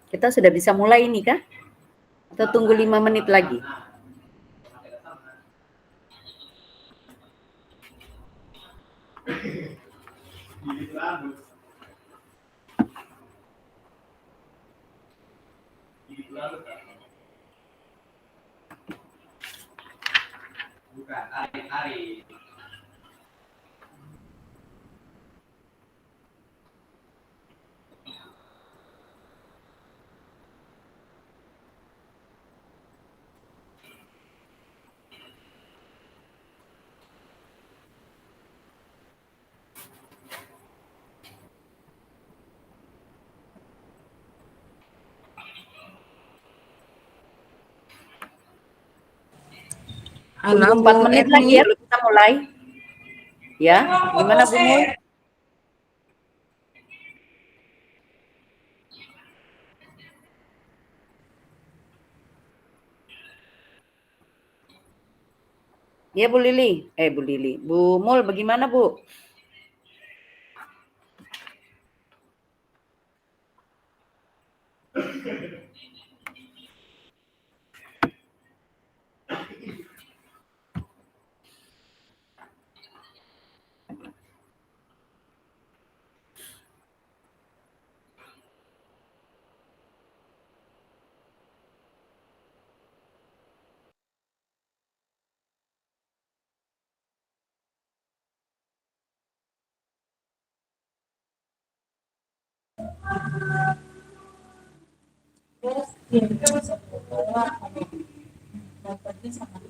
Kita sudah bisa mulai ini kah? Atau tunggu 5 menit lagi? Bukan, Ari. Tunggu 4 menit lagi ya, belum kita mulai. Ya, gimana Bu Mul? Ya Bu Lili, Bu Lili, Bu Mul bagaimana Bu?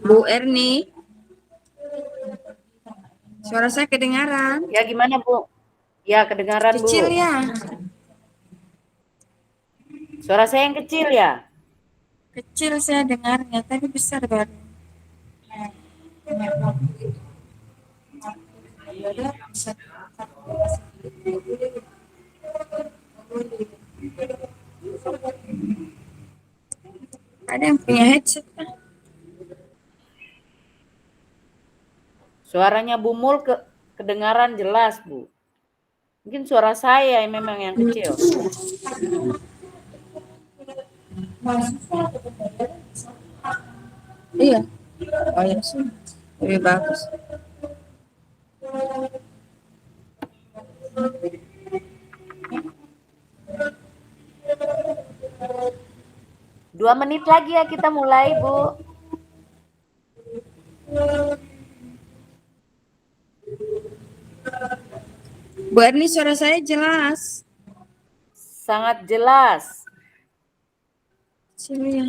Bu Erni, suara saya kedengaran? Ya gimana Bu? Ya kedengaran Bu. Kecil ya? Suara saya yang kecil ya? Kecil saya dengarnya, tapi besar baru. Ada yang punya headset kan? Suaranya Bu Mul kedengaran jelas Bu. Mungkin suara saya yang memang yang kecil. Iya. Oh ya sih, lebih bagus. 2 menit lagi ya kita mulai Bu. Bu Erni, suara saya jelas. Sangat jelas. Kecil ya.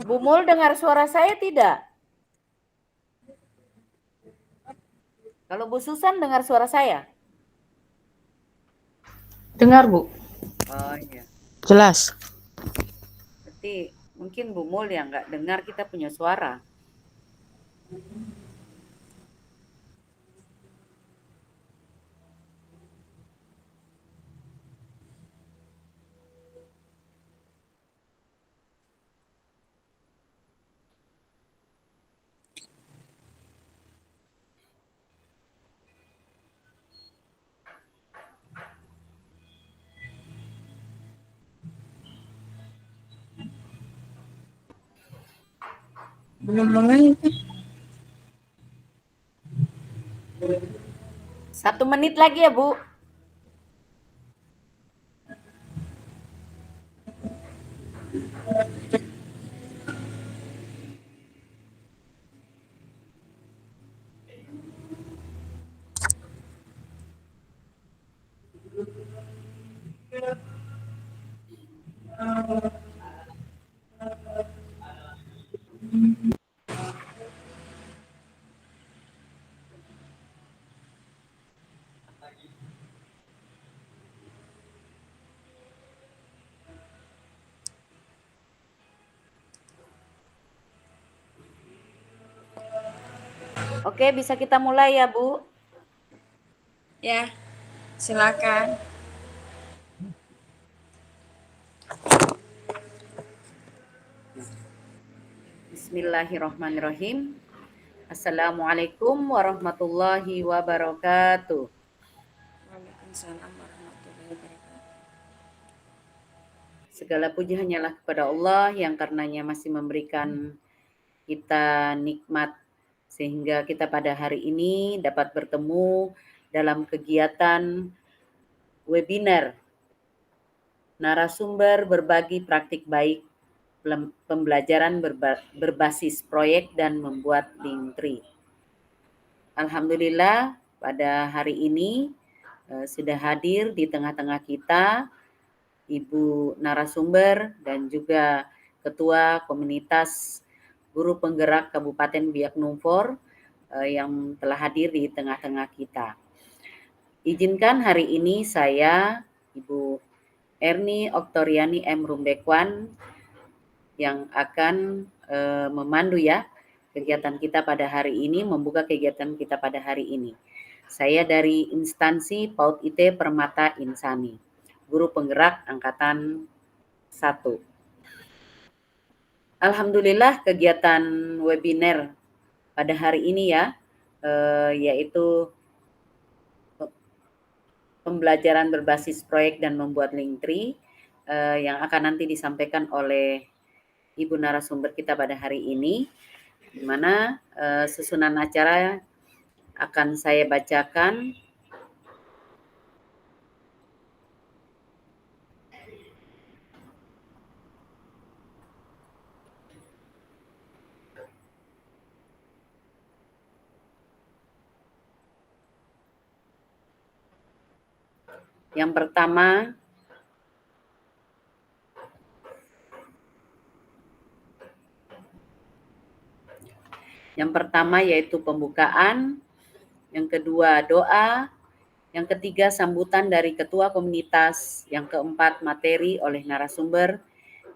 Bu Mul dengar suara saya tidak? Kalau Bu Susan dengar suara saya? Dengar, Bu. Oh iya. Jelas. Berarti mungkin Bu Mul yang nggak dengar kita punya suara. Belum mulai kan? 1 menit lagi ya, Bu. Oke, bisa kita mulai ya, Bu. Ya, silakan. Bismillahirrahmanirrahim. Assalamualaikum warahmatullahi wabarakatuh. Waalaikumsalam warahmatullahi wabarakatuh. Segala puji hanyalah kepada Allah yang karenanya masih memberikan kita nikmat sehingga kita pada hari ini dapat bertemu dalam kegiatan webinar narasumber berbagi praktik baik pembelajaran berbasis proyek dan membuat link tree. Alhamdulillah pada hari ini sudah hadir di tengah-tengah kita Ibu narasumber dan juga Ketua Komunitas Guru Penggerak Kabupaten Biak Numfor yang telah hadir di tengah-tengah kita. Izinkan hari ini saya, Ibu Erni Oktoriani M. Rumbekwan, yang akan memandu ya kegiatan kita pada hari ini, membuka kegiatan kita pada hari ini. Saya dari instansi PAUD IT Permata Insani, Guru Penggerak Angkatan 1. Alhamdulillah kegiatan webinar pada hari ini ya, yaitu pembelajaran berbasis proyek dan membuat link tree yang akan nanti disampaikan oleh Ibu narasumber kita pada hari ini, di mana susunan acara akan saya bacakan. Yang pertama yaitu pembukaan, yang kedua doa, yang ketiga sambutan dari ketua komunitas, yang keempat materi oleh narasumber,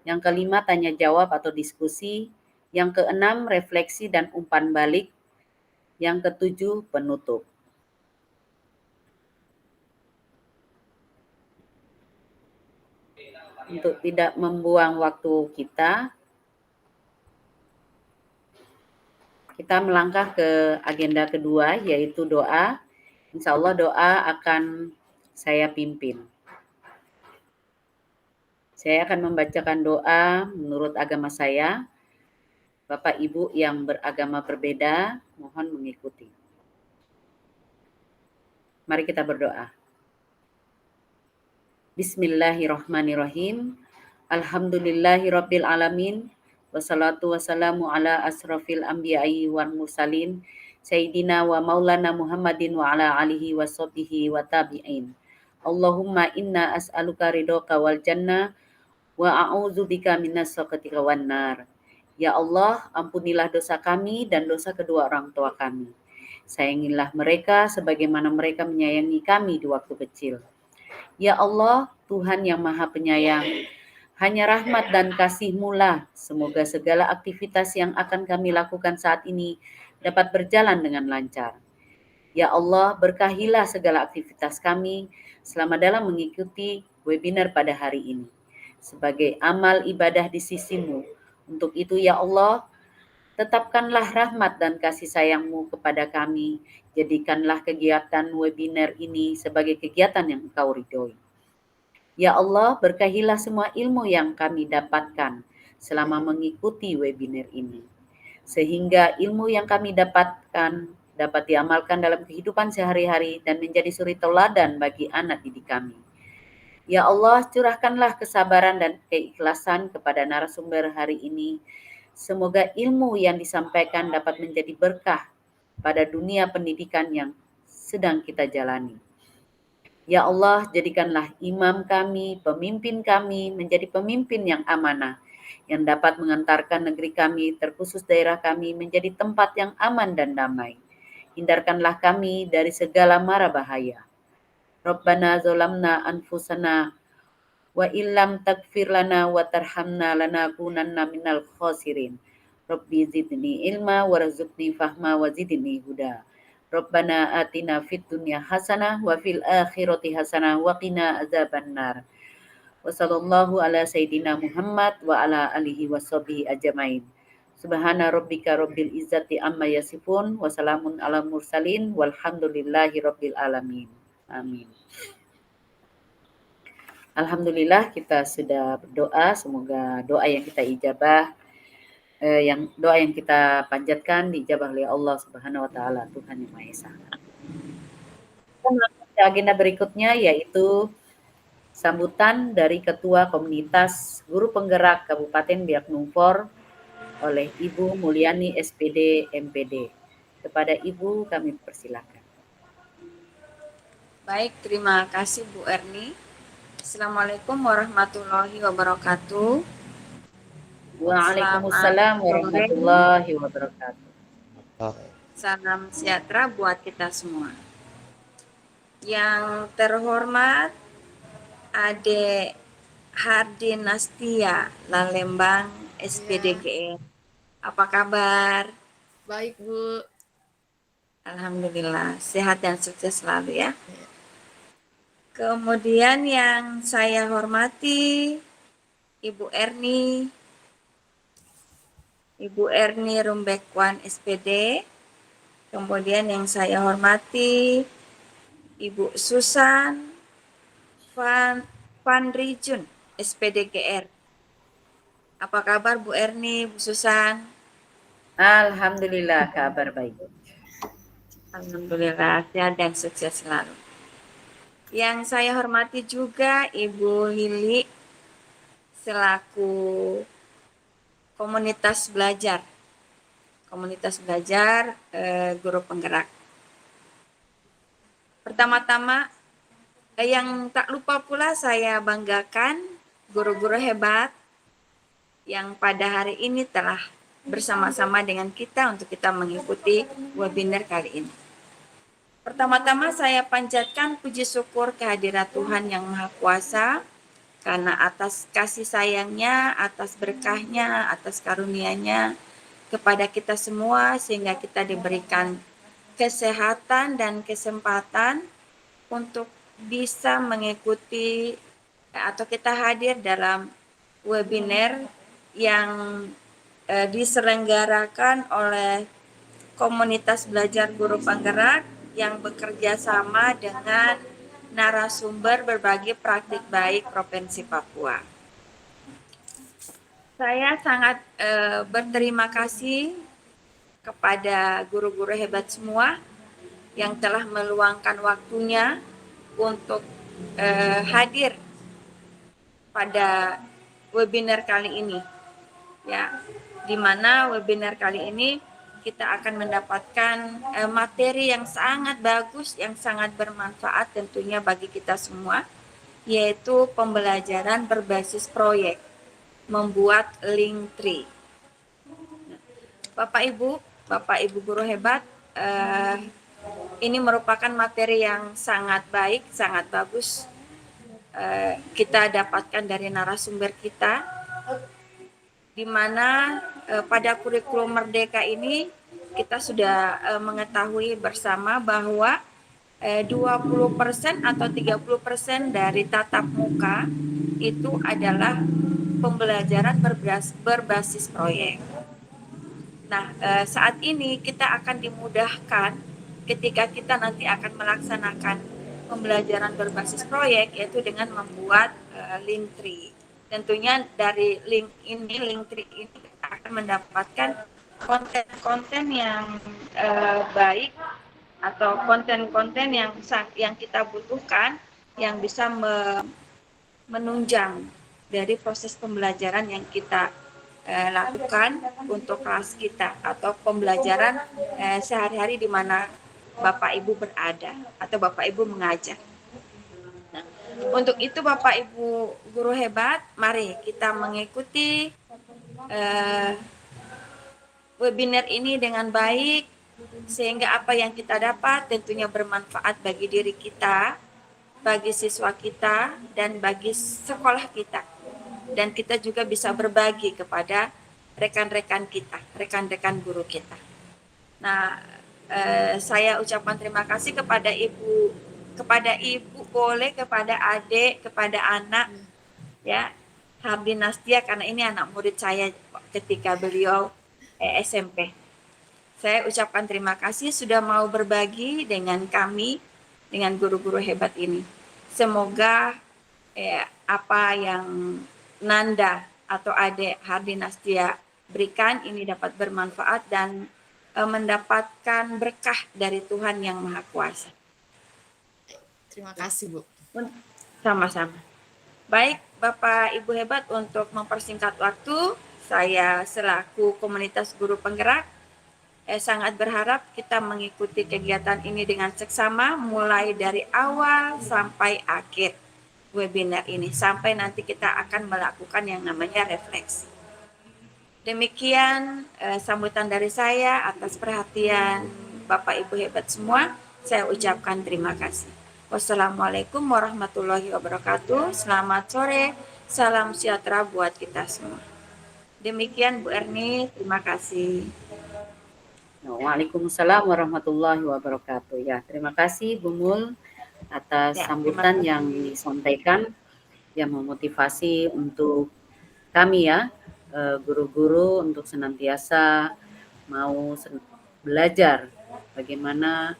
yang kelima tanya jawab atau diskusi, yang keenam refleksi dan umpan balik, yang ketujuh penutup. Untuk tidak membuang waktu kita melangkah ke agenda kedua yaitu doa. Insya Allah doa akan saya pimpin. Saya akan membacakan doa menurut agama saya. Bapak Ibu yang beragama berbeda, mohon mengikuti. Mari kita berdoa. Bismillahirrahmanirrahim. Alhamdulillahirabbil alamin. Wassalatu wassalamu ala asrofil anbiya'i wal mursalin Sayyidina wa maulana Muhammadin wa ala alihi wa sahbihi wa tabi'in. Allahumma inna as'aluka ridhoka wal jannah wa a'udzubika minas sakhatika wan nar. Ya Allah, ampunilah dosa kami dan dosa kedua orang tua kami. Sayangilah mereka sebagaimana mereka menyayangi kami di waktu kecil. Ya Allah, Tuhan yang Maha Penyayang, hanya rahmat dan kasih-Mu lah semoga segala aktivitas yang akan kami lakukan saat ini dapat berjalan dengan lancar. Ya Allah, berkahilah segala aktivitas kami selama dalam mengikuti webinar pada hari ini. Sebagai amal ibadah di sisi-Mu. Untuk itu ya Allah, tetapkanlah rahmat dan kasih sayang-Mu kepada kami. Jadikanlah kegiatan webinar ini sebagai kegiatan yang Engkau ridhoi. Ya Allah, berkahilah semua ilmu yang kami dapatkan selama mengikuti webinar ini. sehingga ilmu yang kami dapatkan dapat diamalkan dalam kehidupan sehari-hari dan menjadi suri teladan bagi anak didik kami. Ya Allah, curahkanlah kesabaran dan keikhlasan kepada narasumber hari ini. Semoga ilmu yang disampaikan dapat menjadi berkah pada dunia pendidikan yang sedang kita jalani. Ya Allah, jadikanlah imam kami, pemimpin kami menjadi pemimpin yang amanah, yang dapat mengantarkan negeri kami, terkhusus daerah kami, menjadi tempat yang aman dan damai. Hindarkanlah kami dari segala mara bahaya. Rabbana zolamna anfusana wa illam tagfir lana wa tarhamna lanakunanna minal khosirin. Rabbi zidni ilma warzuqni fahma wa zidni huda. Rabbana atina fid dunya hasanah wa fil akhirati hasanah wa qina azabannar. Wa sallallahu ala sayyidina Muhammad wa ala alihi washabihi ajmain. Subhana rabbika rabbil izzati amma yasifun wa salamun ala mursalin walhamdulillahi rabbil alamin. Amin. Alhamdulillah kita sudah berdoa, semoga doa yang kita ijabah, doa yang kita panjatkan diijabah oleh Allah Subhanahu wa taala, Tuhan yang Maha Esa. Agenda berikutnya yaitu sambutan dari Ketua Komunitas Guru Penggerak Kabupaten Biak Numfor oleh Ibu Mulyani SPD MPD. Kepada Ibu kami persilakan. Baik, terima kasih Bu Erni. Assalamualaikum warahmatullahi wabarakatuh. Waalaikumsalam warahmatullahi wabarakatuh. Salam sejahtera buat kita semua. Yang terhormat Ade Hardin Nastia, Lalembang SPDGR. Apa kabar? Baik, Bu. Alhamdulillah, sehat dan sukses selalu ya. Kemudian yang saya hormati Ibu Erni Rumbekwan SPD. Kemudian yang saya hormati Ibu Susan Fandrijun SPD-GR. Apa kabar Bu Erni, Bu Susan? Alhamdulillah, kabar baik. Alhamdulillah, sehat dan sukses selalu. Yang saya hormati juga Ibu Lili selaku komunitas belajar guru penggerak. Pertama-tama yang tak lupa pula saya banggakan guru-guru hebat yang pada hari ini telah bersama-sama dengan kita untuk kita mengikuti webinar kali ini. Pertama-tama saya panjatkan puji syukur kehadirat Tuhan Yang Maha Kuasa karena atas kasih sayangnya, atas berkahnya, atas karunia-Nya kepada kita semua sehingga kita diberikan kesehatan dan kesempatan untuk bisa mengikuti atau kita hadir dalam webinar yang diselenggarakan oleh komunitas belajar guru penggerak yang bekerja sama dengan narasumber berbagi praktik baik Provinsi Papua. Saya sangat berterima kasih kepada guru-guru hebat semua yang telah meluangkan waktunya untuk hadir pada webinar kali ini. Ya, di mana webinar kali ini kita akan mendapatkan materi yang sangat bagus, yang sangat bermanfaat tentunya bagi kita semua, yaitu pembelajaran berbasis proyek, membuat link tree. Bapak Ibu guru hebat, ini merupakan materi yang sangat baik, sangat bagus kita dapatkan dari narasumber kita, di mana pada kurikulum Merdeka ini kita sudah mengetahui bersama bahwa 20% atau 30% dari tatap muka itu adalah pembelajaran berbasis proyek. Nah, saat ini kita akan dimudahkan ketika kita nanti akan melaksanakan pembelajaran berbasis proyek, yaitu dengan membuat link tree. Tentunya dari link tree ini akan mendapatkan konten-konten yang baik atau konten-konten yang kita butuhkan yang bisa menunjang dari proses pembelajaran yang kita lakukan untuk kelas kita atau pembelajaran sehari-hari di mana Bapak Ibu berada atau Bapak Ibu mengajar. Nah, untuk itu Bapak Ibu guru hebat, mari kita mengikuti webinar ini dengan baik sehingga apa yang kita dapat tentunya bermanfaat bagi diri kita, bagi siswa kita, dan bagi sekolah kita. Dan kita juga bisa berbagi kepada rekan-rekan kita, rekan-rekan guru kita. Nah, saya ucapkan terima kasih kepada ibu, boleh kepada adik, kepada anak, ya, Hardi Nastia, karena ini anak murid saya ketika beliau SMP. Saya ucapkan terima kasih sudah mau berbagi dengan kami, dengan guru-guru hebat ini. Semoga apa yang Nanda atau Ade Hardi Nastia berikan ini dapat bermanfaat dan mendapatkan berkah dari Tuhan Yang Maha Kuasa. Terima kasih, Bu. Sama-sama. Baik, Bapak Ibu hebat, untuk mempersingkat waktu, saya selaku komunitas guru penggerak sangat berharap kita mengikuti kegiatan ini dengan seksama mulai dari awal sampai akhir webinar ini, sampai nanti kita akan melakukan yang namanya refleksi. Demikian sambutan dari saya atas perhatian Bapak Ibu hebat semua. Saya ucapkan terima kasih. Wassalamualaikum warahmatullahi wabarakatuh. Selamat sore, salam sejahtera buat kita semua. Demikian Bu Erni, terima kasih. Waalaikumsalam warahmatullahi wabarakatuh. Ya, terima kasih Bu Mul atas sambutan yang disampaikan yang memotivasi untuk kami ya, guru-guru untuk senantiasa mau belajar bagaimana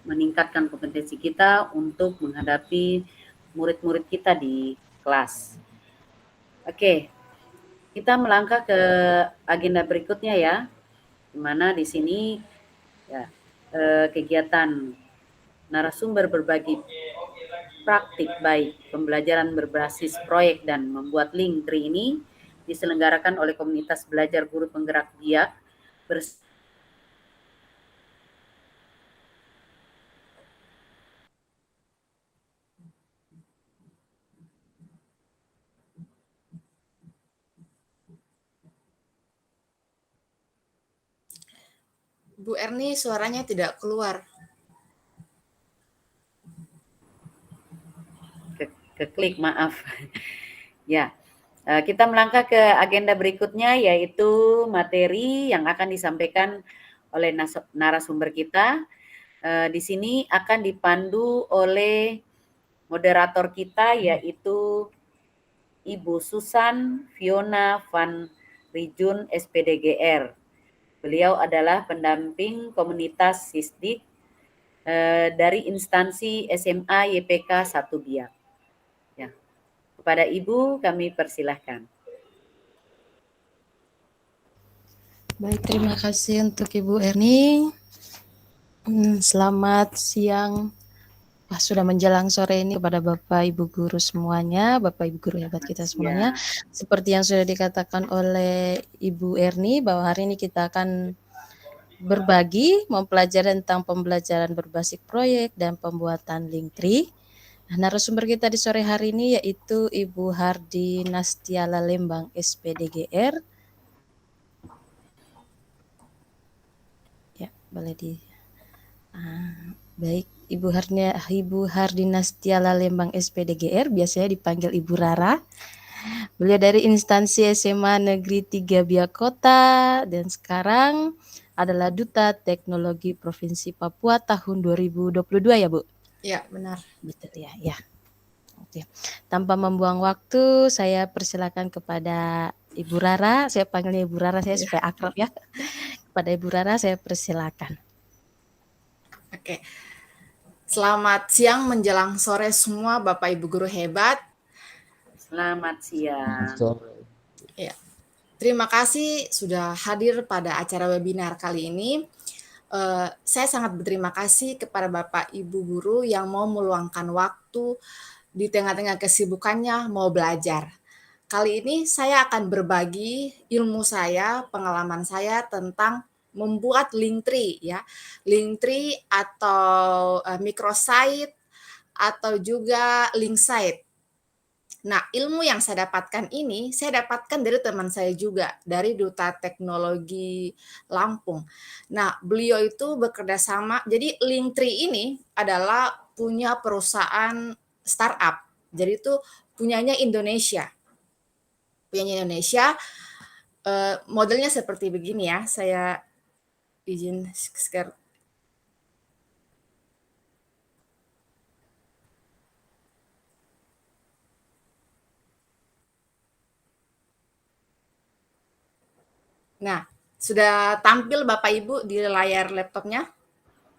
meningkatkan kompetensi kita untuk menghadapi murid-murid kita di kelas. Oke, kita melangkah ke agenda berikutnya ya, di mana di sini ya, kegiatan narasumber berbagi praktik baik pembelajaran berbasis proyek dan membuat link tree ini diselenggarakan oleh komunitas belajar guru penggerak BIAK Bu Erni, suaranya tidak keluar. Keklik, maaf. Ya, kita melangkah ke agenda berikutnya, yaitu materi yang akan disampaikan oleh narasumber kita. Di sini akan dipandu oleh moderator kita, yaitu Ibu Susan Fiona Van Rijun, SPDGR. Beliau adalah pendamping komunitas SISDIK dari instansi SMA YPK 1 BIAK. Ya. Kepada Ibu kami persilahkan. Baik, terima kasih untuk Ibu Erni. Selamat siang. Sudah menjelang sore ini kepada Bapak Ibu guru semuanya, Bapak Ibu guru hebat kita semuanya. Seperti yang sudah dikatakan oleh Ibu Erni, bahwa hari ini kita akan berbagi, mempelajari tentang pembelajaran berbasis proyek dan pembuatan link tree. Nah, narasumber kita di sore hari ini yaitu Ibu Hardi Nastia Lalembang, SPDGR. Ya, boleh di... baik, Ibu Hardi Nastia Lalembang, SPDGR, biasanya dipanggil Ibu Rara. Beliau dari instansi SMA Negeri 3 BIAK Kota dan sekarang adalah Duta Teknologi Provinsi Papua tahun 2022 ya, Bu? Ya, benar. Betul ya, ya. Oke. Tanpa membuang waktu, saya persilakan kepada Ibu Rara. Saya panggilnya Ibu Rara saya supaya akrab ya. Kepada Ibu Rara saya persilakan. Oke. Selamat siang menjelang sore semua Bapak Ibu guru hebat. Selamat siang. Ya. Terima kasih sudah hadir pada acara webinar kali ini. Saya sangat berterima kasih kepada Bapak Ibu guru yang mau meluangkan waktu di tengah-tengah kesibukannya mau belajar. Kali ini saya akan berbagi ilmu saya, pengalaman saya tentang membuat Linktree ya. Linktree atau microsite atau juga link site. Nah, ilmu yang saya dapatkan ini, saya dapatkan dari teman saya juga, dari Duta Teknologi Lampung. Nah, beliau itu bekerja sama, jadi Linktree ini adalah punya perusahaan startup. Jadi itu punyanya Indonesia. Modelnya seperti begini ya, saya izin share. Nah, sudah tampil Bapak Ibu di layar laptopnya?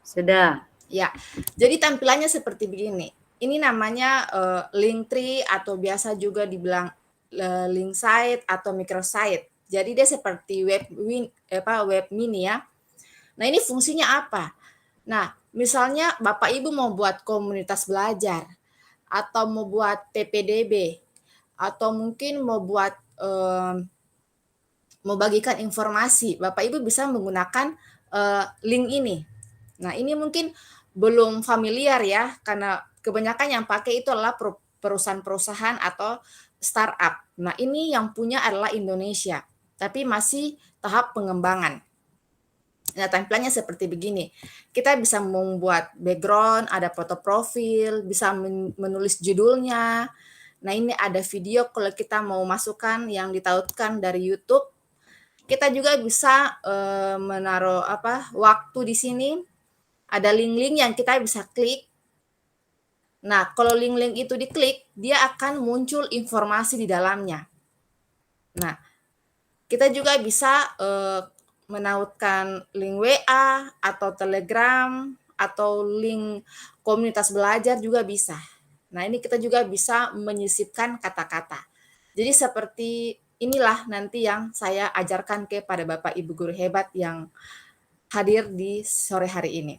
Sudah. Ya, jadi tampilannya seperti begini. Ini namanya Linktree atau biasa juga dibilang link site atau microsite. Jadi dia seperti web mini ya. Nah, ini fungsinya apa? Nah, misalnya Bapak Ibu mau buat komunitas belajar atau mau buat PPDB atau mungkin mau buat mau bagikan informasi, Bapak Ibu bisa menggunakan link ini. Nah, ini mungkin belum familiar ya, karena kebanyakan yang pakai itu adalah perusahaan-perusahaan atau startup. Nah, ini yang punya adalah Indonesia, tapi masih tahap pengembangan. Nah, tampilannya seperti begini. Kita bisa membuat background, ada foto profil, bisa menulis judulnya. Nah, ini ada video kalau kita mau masukkan yang ditautkan dari YouTube. Kita juga bisa menaruh waktu di sini. Ada link-link yang kita bisa klik. Nah, kalau link-link itu diklik, dia akan muncul informasi di dalamnya. Nah, kita juga bisa menautkan link WA atau Telegram atau link komunitas belajar juga bisa. Nah, ini kita juga bisa menyisipkan kata-kata. Jadi seperti inilah nanti yang saya ajarkan kepada Bapak Ibu guru hebat yang hadir di sore hari ini.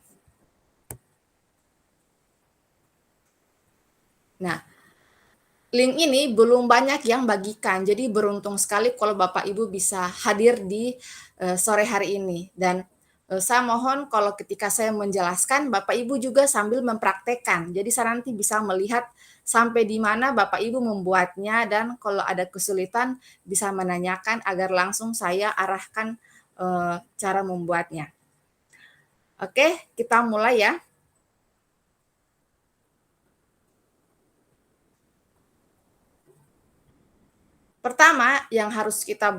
Nah, link ini belum banyak yang bagikan, jadi beruntung sekali kalau Bapak Ibu bisa hadir di sore hari ini. Dan saya mohon kalau ketika saya menjelaskan, Bapak Ibu juga sambil mempraktekkan. Jadi saya nanti bisa melihat sampai di mana Bapak Ibu membuatnya, dan kalau ada kesulitan bisa menanyakan agar langsung saya arahkan cara membuatnya. Oke, kita mulai ya. Pertama yang harus kita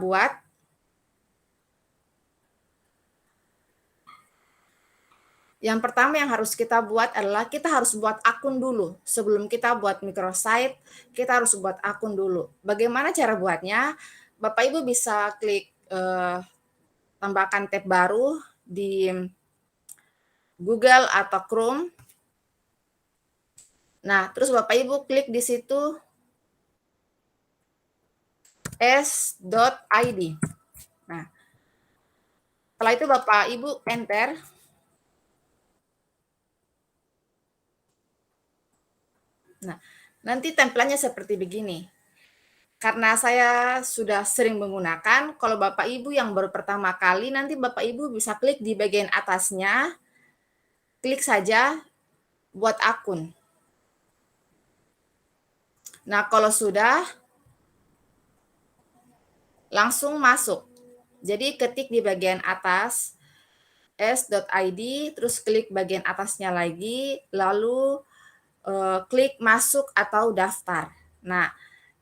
buat, adalah kita harus buat akun dulu. Sebelum kita buat microsite, kita harus buat akun dulu. Bagaimana cara buatnya? Bapak Ibu bisa klik tambahkan tab baru di Google atau Chrome. Nah, terus Bapak Ibu klik di situ s.id. Nah, setelah itu Bapak Ibu enter. Nah, nanti tampilannya seperti begini. Karena saya sudah sering menggunakan, kalau Bapak Ibu yang baru pertama kali, nanti Bapak Ibu bisa klik di bagian atasnya, klik saja buat akun. Nah, kalau sudah, langsung masuk. Jadi ketik di bagian atas s.id, terus klik bagian atasnya lagi, lalu klik masuk atau daftar. Nah,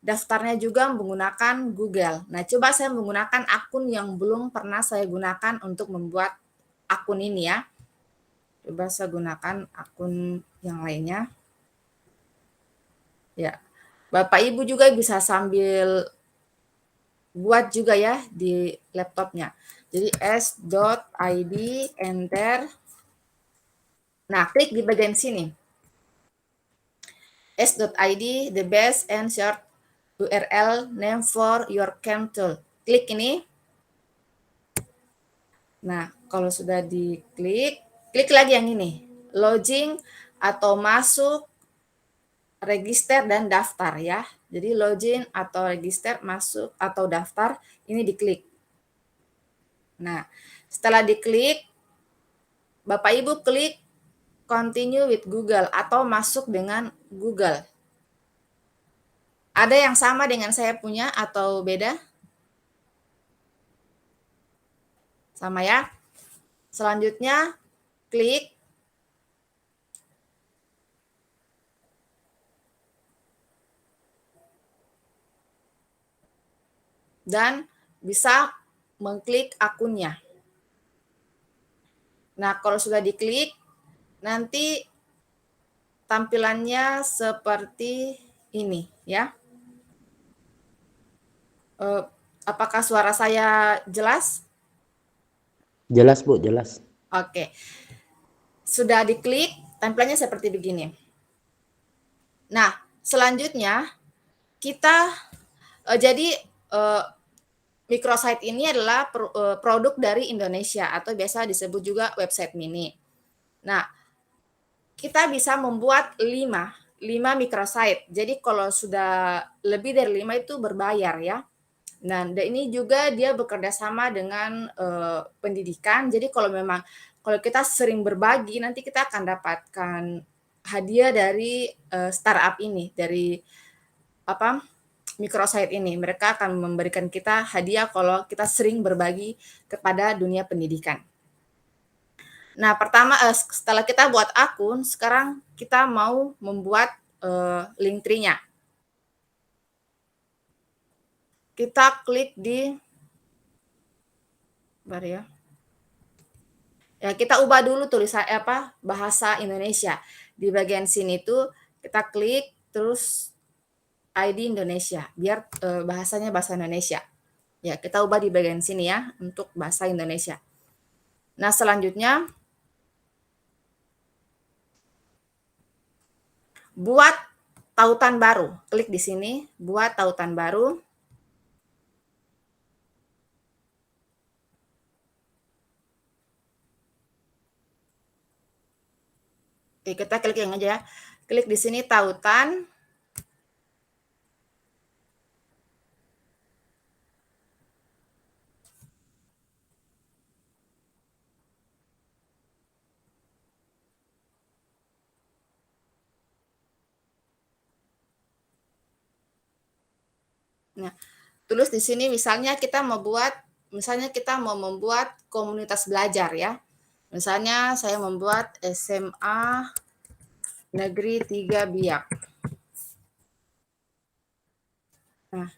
daftarnya juga menggunakan Google. Nah, coba saya menggunakan akun yang belum pernah saya gunakan untuk membuat akun ini ya. Coba saya gunakan akun yang lainnya. Ya, Bapak Ibu juga bisa sambil buat juga ya di laptopnya. Jadi s.id, enter. Nah, klik di bagian sini. s.id, the best and short URL name for your camp tool. klik ini. Nah, kalau sudah diklik, klik lagi yang ini, login atau masuk, register dan daftar ya. Jadi login atau register, masuk atau daftar, ini diklik. Nah, setelah diklik, Bapak Ibu klik continue with Google atau masuk dengan Google. Ada yang sama dengan saya punya atau beda? Sama ya. Selanjutnya klik dan bisa mengklik akunnya. Nah, kalau sudah diklik, nanti tampilannya seperti ini ya. Apakah suara saya jelas? Jelas Bu, jelas. Oke. Sudah diklik, tampilannya seperti begini. Nah, selanjutnya kita jadi microsite ini adalah produk dari Indonesia atau biasa disebut juga website mini. Nah, kita bisa membuat 5 microsite. Jadi kalau sudah lebih dari 5 itu berbayar ya. Nah, ini juga dia bekerja sama dengan pendidikan. Jadi kalau kita sering berbagi, nanti kita akan dapatkan hadiah dari startup ini, dari microsite ini. Mereka akan memberikan kita hadiah kalau kita sering berbagi kepada dunia pendidikan. Nah, pertama setelah kita buat akun, sekarang kita mau membuat link tree-nya. Kita klik di kita ubah dulu tulisan bahasa Indonesia. Di bagian sini tuh kita klik terus ID Indonesia biar bahasanya bahasa Indonesia. Ya, kita ubah di bagian sini ya untuk bahasa Indonesia. Nah, selanjutnya buat tautan baru. Klik di sini, buat tautan baru. Oke, kita klik yang aja ya. Klik di sini tautan. Nah, tulis di sini misalnya kita mau membuat komunitas belajar ya. Misalnya saya membuat SMA Negeri 3 Biak. Nah,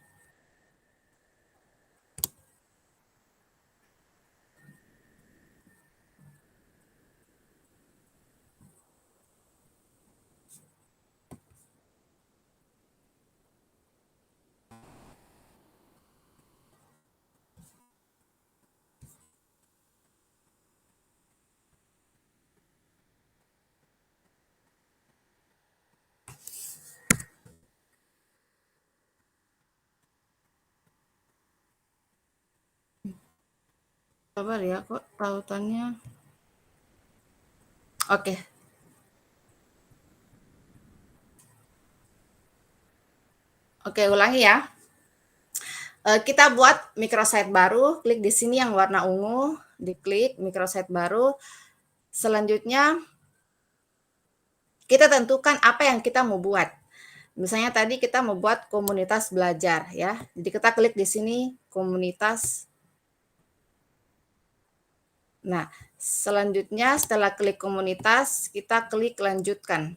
sabar ya, kok tautannya. Oke. Oke, ulangi ya. Kita buat microsite baru, klik di sini yang warna ungu, diklik microsite baru. Selanjutnya kita tentukan apa yang kita mau buat. Misalnya tadi kita mau buat komunitas belajar ya. Jadi kita klik di sini komunitas. Nah, selanjutnya setelah klik komunitas, kita klik lanjutkan.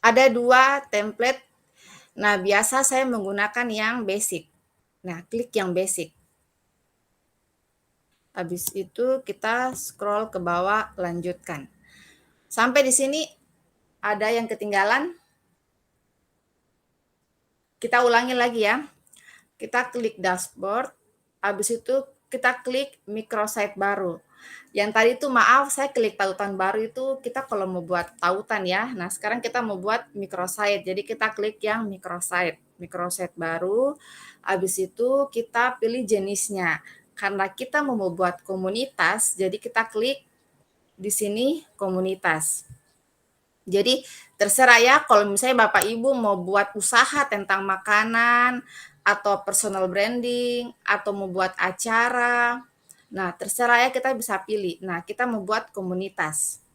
Ada 2 template. Nah, biasa saya menggunakan yang basic. Nah, klik yang basic. Habis itu kita scroll ke bawah, lanjutkan. Sampai di sini ada yang ketinggalan. Kita ulangi lagi ya. Kita klik dashboard. Habis itu kita klik microsite baru. Yang tadi itu maaf, saya klik tautan baru itu kita kalau mau buat tautan ya. Nah, sekarang kita mau buat microsite. Jadi kita klik yang microsite baru. Habis itu kita pilih jenisnya. Karena kita mau buat komunitas, jadi kita klik di sini komunitas. Jadi terserah ya, kalau misalnya Bapak Ibu mau buat usaha tentang makanan atau personal branding atau mau buat acara. Nah, terserah ya, kita bisa pilih. Nah, kita mau buat komunitas.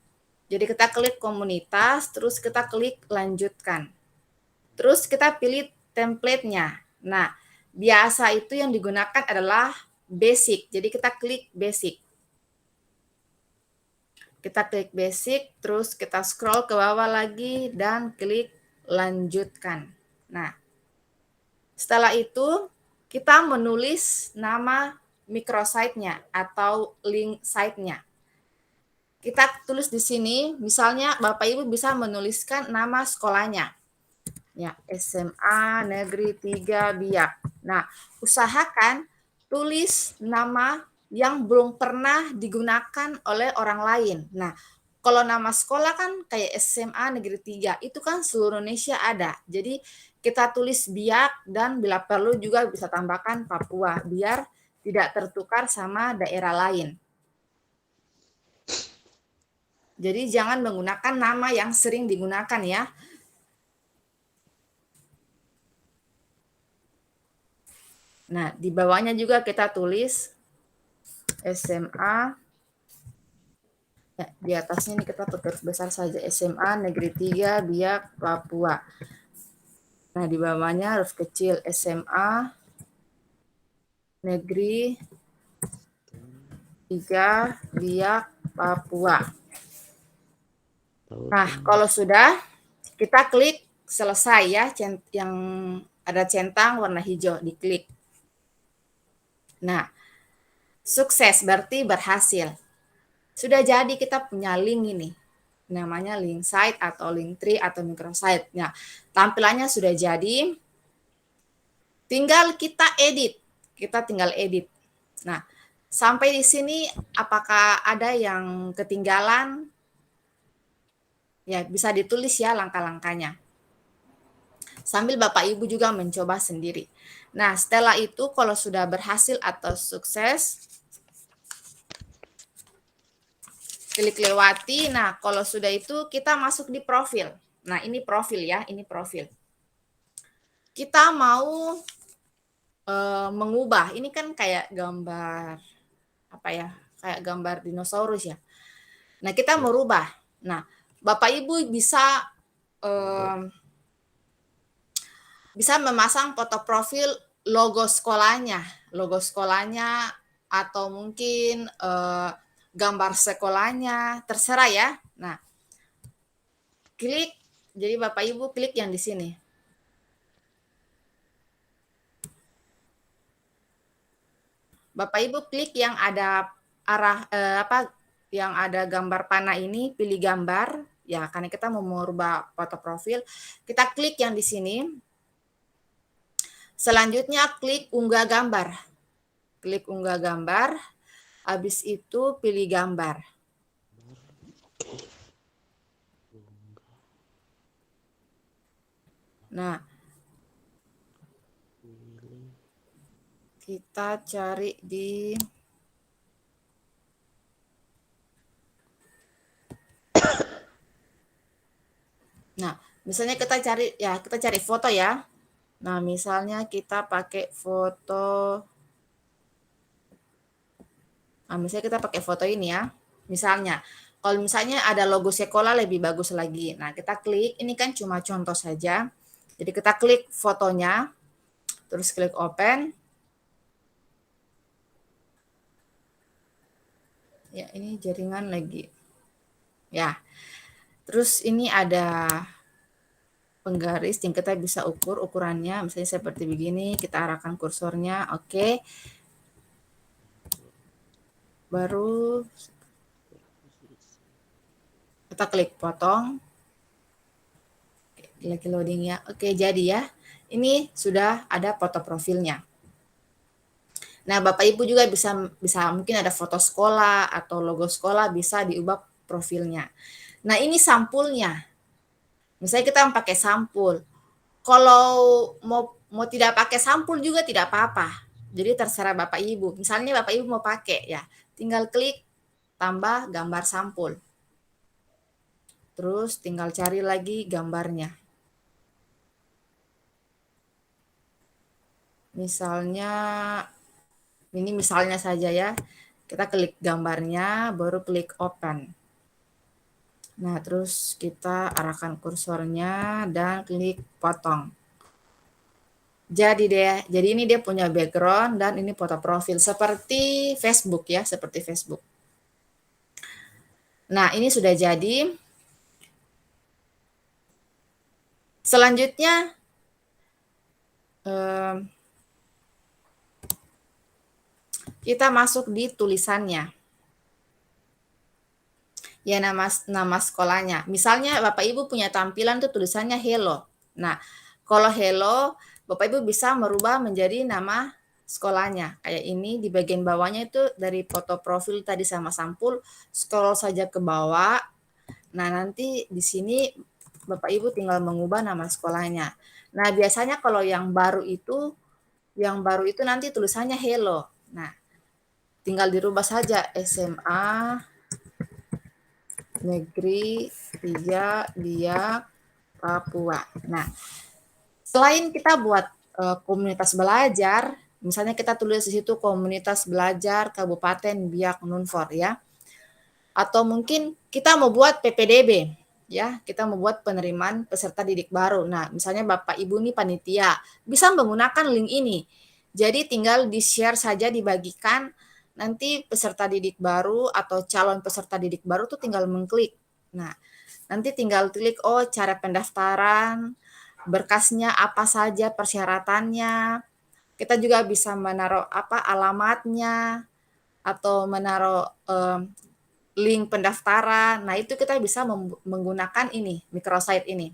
Jadi kita klik komunitas, terus kita klik lanjutkan. Terus kita pilih template-nya. Nah, biasa itu yang digunakan adalah basic. Jadi kita klik basic. Kita klik basic, terus kita scroll ke bawah lagi dan klik lanjutkan. Nah, setelah itu kita menulis nama microsite-nya atau link site-nya. Kita tulis di sini, misalnya Bapak Ibu bisa menuliskan nama sekolahnya. Ya, SMA Negeri 3 Biak. Nah, usahakan tulis nama yang belum pernah digunakan oleh orang lain. Nah, kalau nama sekolah kan kayak SMA Negeri 3, itu kan seluruh Indonesia ada. Jadi kita tulis Biak dan bila perlu juga bisa tambahkan Papua, biar tidak tertukar sama daerah lain. Jadi jangan menggunakan nama yang sering digunakan ya. Nah, di bawahnya juga kita tulis SMA. Ya, di atasnya ini kita pakai huruf besar saja, SMA Negeri 3 Biak, Papua. Nah, di bawahnya huruf kecil SMA Negeri 3 Biak, Papua. Nah, kalau sudah, kita klik selesai ya, yang ada centang warna hijau, diklik. Nah, sukses berarti berhasil. Sudah jadi kita punya link ini. Namanya link site atau link tree atau microsite. Nah, tampilannya sudah jadi. Tinggal kita edit. Kita tinggal edit. Nah, sampai di sini apakah ada yang ketinggalan? Ya, bisa ditulis ya langkah-langkahnya. Sambil Bapak Ibu juga mencoba sendiri. Nah, setelah itu kalau sudah berhasil atau sukses, klik lewati. Nah, kalau sudah itu kita masuk di profil. Nah, ini profil ya, ini profil. Kita mau mengubah. Ini kan kayak gambar apa ya? Kayak gambar dinosaurus ya. Nah, kita merubah. Nah, Bapak Ibu bisa memasang foto profil logo sekolahnya atau mungkin gambar sekolahnya, terserah ya. Nah, klik, jadi Bapak Ibu klik yang di sini. Bapak Ibu klik yang ada yang ada gambar panah ini, pilih gambar, ya karena kita mau merubah foto profil, kita klik yang di sini. Selanjutnya klik unggah gambar. Klik unggah gambar. Habis itu pilih gambar. Nah, kita cari di Nah, misalnya kita cari foto ya. Nah, misalnya kita pakai foto. Nah, misalnya kita pakai foto ini ya. Misalnya, kalau misalnya ada logo sekolah lebih bagus lagi. Nah, kita klik, ini kan cuma contoh saja. Jadi kita klik fotonya, terus klik open. Ya, ini jaringan lagi. Ya, terus ini ada penggaris yang kita bisa ukur ukurannya. Misalnya seperti begini, kita arahkan kursornya, oke. Baru kita klik potong. Lagi loading ya. Oke, jadi ya. Ini sudah ada foto profilnya. Nah, Bapak Ibu juga bisa mungkin ada foto sekolah atau logo sekolah bisa diubah profilnya. Nah, ini sampulnya. Misalnya kita pakai sampul. Kalau mau tidak pakai sampul juga tidak apa-apa. Jadi terserah Bapak Ibu. Misalnya Bapak Ibu mau pakai ya, tinggal klik tambah gambar sampul. Terus tinggal cari lagi gambarnya. Misalnya, ini misalnya saja ya, kita klik gambarnya, baru klik open. Nah, terus kita arahkan kursornya dan klik potong. Jadi ini dia punya background dan ini foto profil seperti Facebook ya, seperti Facebook. Nah, ini sudah jadi. Selanjutnya, kita masuk di tulisannya. Ya, nama sekolahnya. Misalnya Bapak Ibu punya tampilan tuh tulisannya hello. Nah, kalau hello, Bapak Ibu bisa merubah menjadi nama sekolahnya. Kayak ini di bagian bawahnya itu dari foto profil tadi sama sampul, scroll saja ke bawah. Nah, nanti di sini Bapak Ibu tinggal mengubah nama sekolahnya. Nah, biasanya kalau yang baru itu nanti tulisannya hello. Nah, tinggal dirubah saja SMA Negeri 3 Biak Papua. Nah, selain kita buat komunitas belajar, misalnya kita tulis di situ komunitas belajar Kabupaten Biak Numfor ya. Atau mungkin kita mau buat PPDB ya, kita mau buat penerimaan peserta didik baru. Nah, misalnya Bapak Ibu nih panitia, bisa menggunakan link ini. Jadi tinggal di-share saja, dibagikan, nanti peserta didik baru atau calon peserta didik baru tuh tinggal mengklik. Nah, nanti tinggal klik, oh cara pendaftaran, berkasnya apa saja, persyaratannya. Kita juga bisa menaruh alamatnya, atau menaruh link pendaftaran. Nah, itu kita bisa menggunakan ini, microsite ini.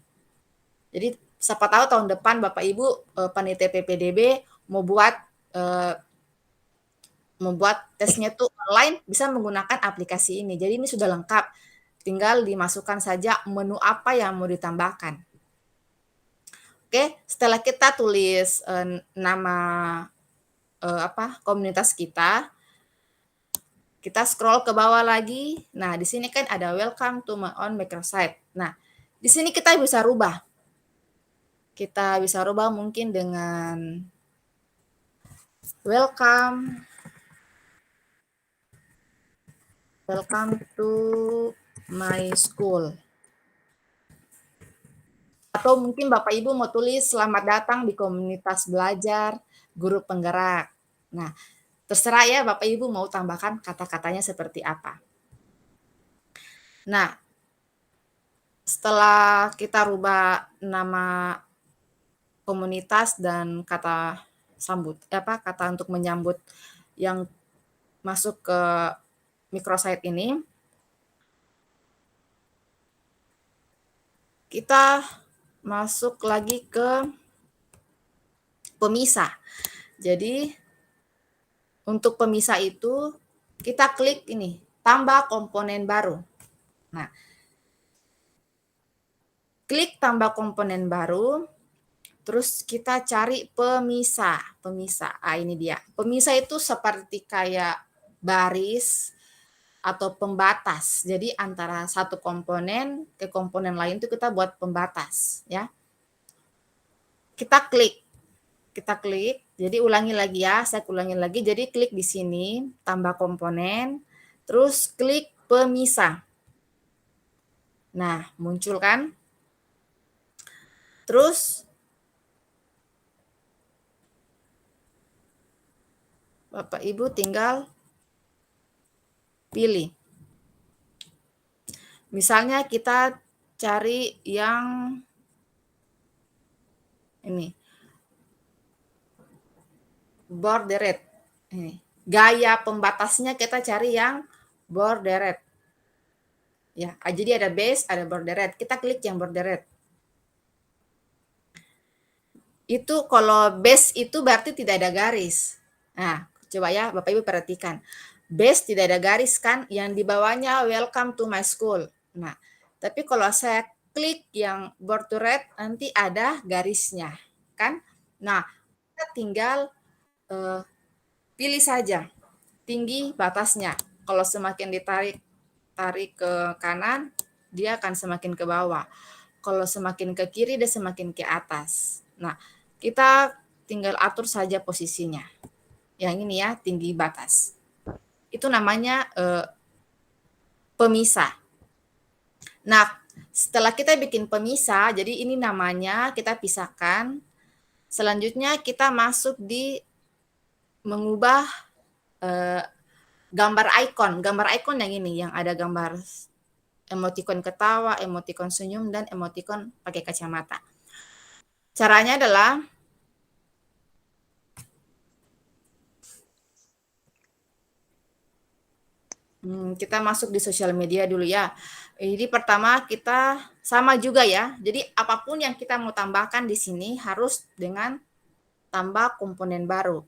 Jadi, siapa tahu tahun depan Bapak Ibu panitia PPDB membuat tesnya tuh online, bisa menggunakan aplikasi ini. Jadi ini sudah lengkap. Tinggal dimasukkan saja menu apa yang mau ditambahkan. Oke, setelah kita tulis nama komunitas kita scroll ke bawah lagi. Nah, di sini kan ada welcome to my own microsite. Nah, di sini kita bisa rubah. Kita bisa rubah mungkin dengan welcome to my school. Atau mungkin Bapak Ibu mau tulis selamat datang di komunitas belajar guru penggerak. Nah, terserah ya Bapak Ibu mau tambahkan kata-katanya seperti apa. Nah, setelah kita rubah nama komunitas dan kata untuk menyambut yang masuk ke microsite ini, kita masuk lagi ke pemisah. Jadi untuk pemisah itu kita klik ini, tambah komponen baru. Nah, klik tambah komponen baru, terus kita cari pemisah. Ini dia. Pemisah itu seperti kayak baris atau pembatas. Jadi antara satu komponen ke komponen lain itu kita buat pembatas ya. Kita klik. Jadi ulangi lagi ya, saya ulangi lagi. Jadi klik di sini, tambah komponen, terus klik pemisah. Nah, muncul kan? Terus Bapak Ibu tinggal pilih. Misalnya kita cari yang ini. Bordered. Ini. Gaya pembatasnya kita cari yang bordered. Ya, jadi ada base, ada bordered. Kita klik yang bordered. Itu kalau base itu berarti tidak ada garis. Nah, Coba ya Bapak Ibu perhatikan. Base tidak ada garis kan, yang di bawahnya welcome to my school. Nah, tapi kalau saya klik yang bold to red nanti ada garisnya kan. Nah, kita tinggal pilih saja tinggi batasnya. Kalau semakin tarik ke kanan, dia akan semakin ke bawah. Kalau semakin ke kiri, dia semakin ke atas. Nah, kita tinggal atur saja posisinya. Yang ini ya, tinggi batas. Itu namanya pemisah. Nah, setelah kita bikin pemisah, jadi ini namanya kita pisahkan. Selanjutnya kita masuk di mengubah gambar icon. Gambar icon yang ini, yang ada gambar emoticon ketawa, emoticon senyum, dan emoticon pakai kacamata. Caranya adalah kita masuk di sosial media dulu ya. Jadi pertama kita sama juga ya. Jadi apapun yang kita mau tambahkan di sini harus dengan tambah komponen baru.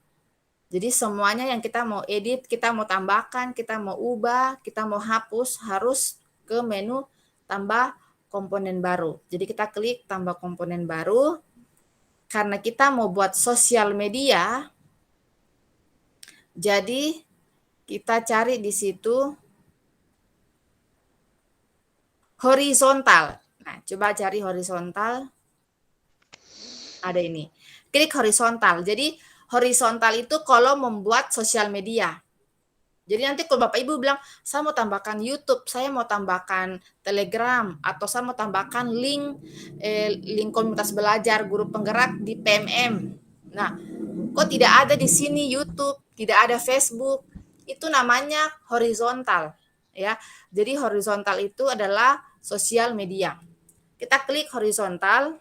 Jadi semuanya yang kita mau edit, kita mau tambahkan, kita mau ubah, kita mau hapus harus ke menu tambah komponen baru. Jadi kita klik tambah komponen baru. Karena kita mau buat sosial media, jadi kita cari di situ horizontal. Nah, coba cari horizontal. Ada ini. Klik horizontal. Jadi horizontal itu kalau membuat sosial media. Jadi nanti kalau Bapak Ibu bilang, saya mau tambahkan YouTube, saya mau tambahkan Telegram, atau saya mau tambahkan link komunitas belajar guru penggerak di PMM. Nah, kok tidak ada di sini YouTube, tidak ada Facebook, itu namanya horizontal. Ya, jadi horizontal itu adalah sosial media. Kita klik horizontal.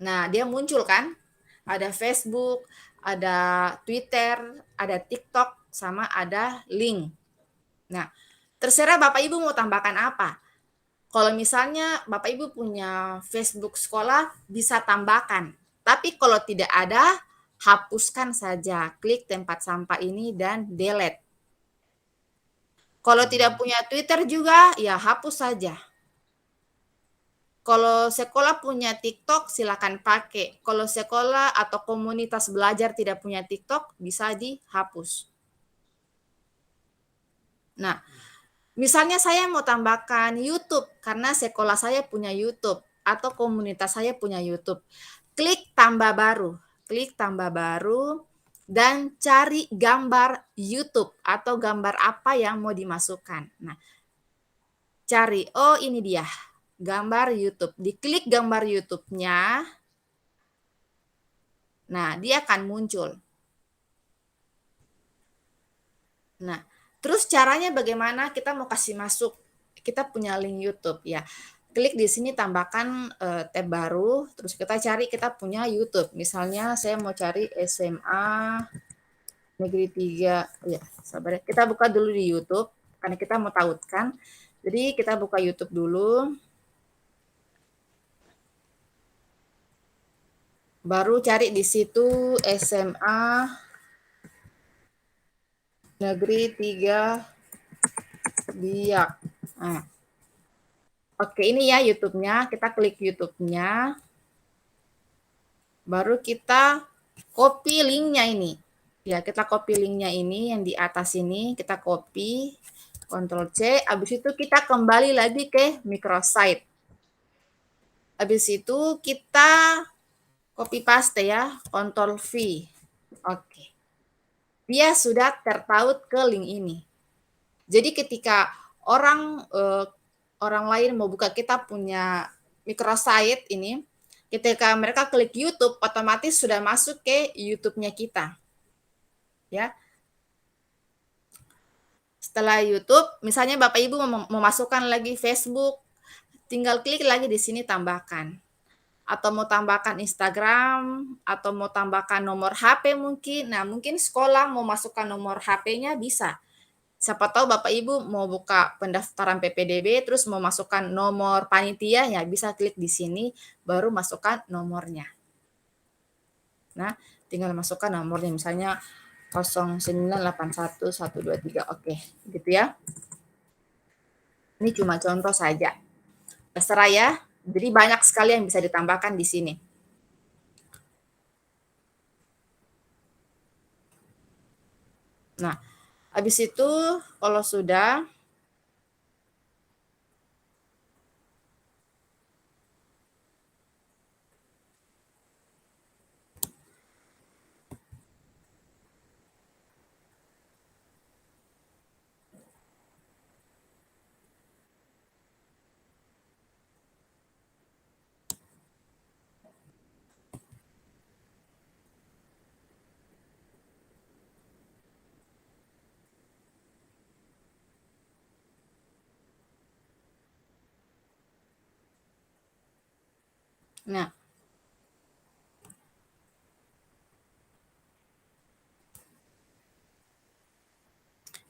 Nah, dia muncul kan? Ada Facebook, ada Twitter, ada TikTok, sama ada link. Nah, terserah Bapak Ibu mau tambahkan apa. Kalau misalnya Bapak Ibu punya Facebook sekolah, bisa tambahkan. Tapi kalau tidak ada, hapuskan saja. Klik tempat sampah ini dan delete. Kalau tidak punya Twitter juga, ya hapus saja. Kalau sekolah punya TikTok, silakan pakai. Kalau sekolah atau komunitas belajar tidak punya TikTok, bisa dihapus. Nah, misalnya saya mau tambahkan YouTube, karena sekolah saya punya YouTube, atau komunitas saya punya YouTube. Klik tambah baru. Klik tambah baru, dan cari gambar YouTube, atau gambar apa yang mau dimasukkan. Nah, cari, oh ini dia. Gambar YouTube. Diklik gambar YouTube-nya. Nah, dia akan muncul. Nah, terus caranya bagaimana kita mau kasih masuk? Kita punya link YouTube ya. Klik di sini tambahkan tab baru, terus kita cari kita punya YouTube. Misalnya saya mau cari SMA Negeri 3. Ya, sabar ya. Kita buka dulu di YouTube karena kita mau tautkan. Jadi kita buka YouTube dulu. Baru cari di situ SMA Negeri 3 Biak. Nah. Oke, ini ya YouTube-nya. Kita klik YouTube-nya. Baru kita copy link-nya ini. Ya, kita copy link-nya ini yang di atas ini. Kita copy. Ctrl C. Habis itu kita kembali lagi ke microsite. Habis itu kita copy paste ya, Ctrl V. Oke. Dia sudah terpaut ke link ini. Jadi ketika orang lain mau buka kita punya microsite ini, ketika mereka klik YouTube, otomatis sudah masuk ke YouTube-nya kita. Ya. Setelah YouTube, misalnya Bapak Ibu memasukkan lagi Facebook, tinggal klik lagi di sini tambahkan. Atau mau tambahkan Instagram, atau mau tambahkan nomor HP mungkin. Nah, mungkin sekolah mau masukkan nomor HP-nya bisa. Siapa tahu Bapak Ibu mau buka pendaftaran PPDB, terus mau masukkan nomor panitia, ya bisa klik di sini, baru masukkan nomornya. Nah, tinggal masukkan nomornya, misalnya 0981123, oke, gitu ya. Ini cuma contoh saja. Terserah ya. Jadi banyak sekali yang bisa ditambahkan di sini. Nah, habis itu kalau sudah nah,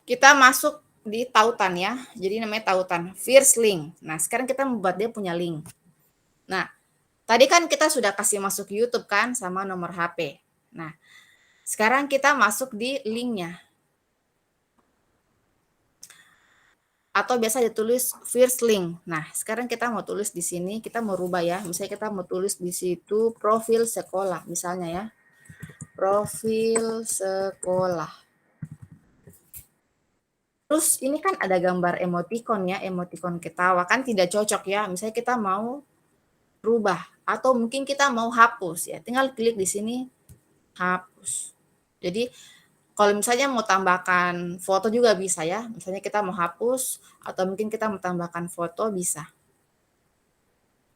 kita masuk di tautan ya. Jadi namanya tautan first link. Nah, sekarang kita membuat dia punya link. Nah, tadi kan kita sudah kasih masuk YouTube kan sama nomor HP. Nah, sekarang kita masuk di linknya. Atau biasa ditulis first link. Nah, sekarang kita mau tulis di sini, kita mau rubah ya. Misalnya kita mau tulis di situ profil sekolah misalnya ya. Profil sekolah. Terus ini kan ada gambar emoticon ya, emoticon ketawa, kan tidak cocok ya. Misalnya kita mau rubah atau mungkin kita mau hapus ya. Tinggal klik di sini hapus. Jadi kalau misalnya mau tambahkan foto juga bisa ya. Misalnya kita mau hapus atau mungkin kita mau tambahkan foto bisa.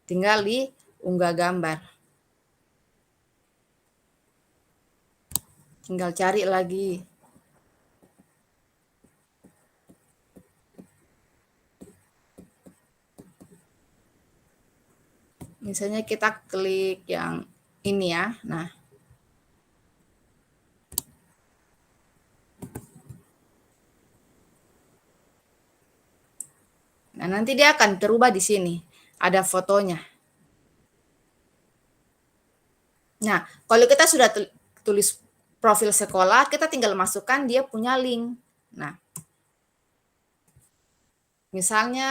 Tinggal di unggah gambar. Tinggal cari lagi. Misalnya kita klik yang ini ya. Nah, nanti dia akan terubah di sini. Ada fotonya. Nah, kalau kita sudah tulis profil sekolah, kita tinggal masukkan dia punya link. Nah, misalnya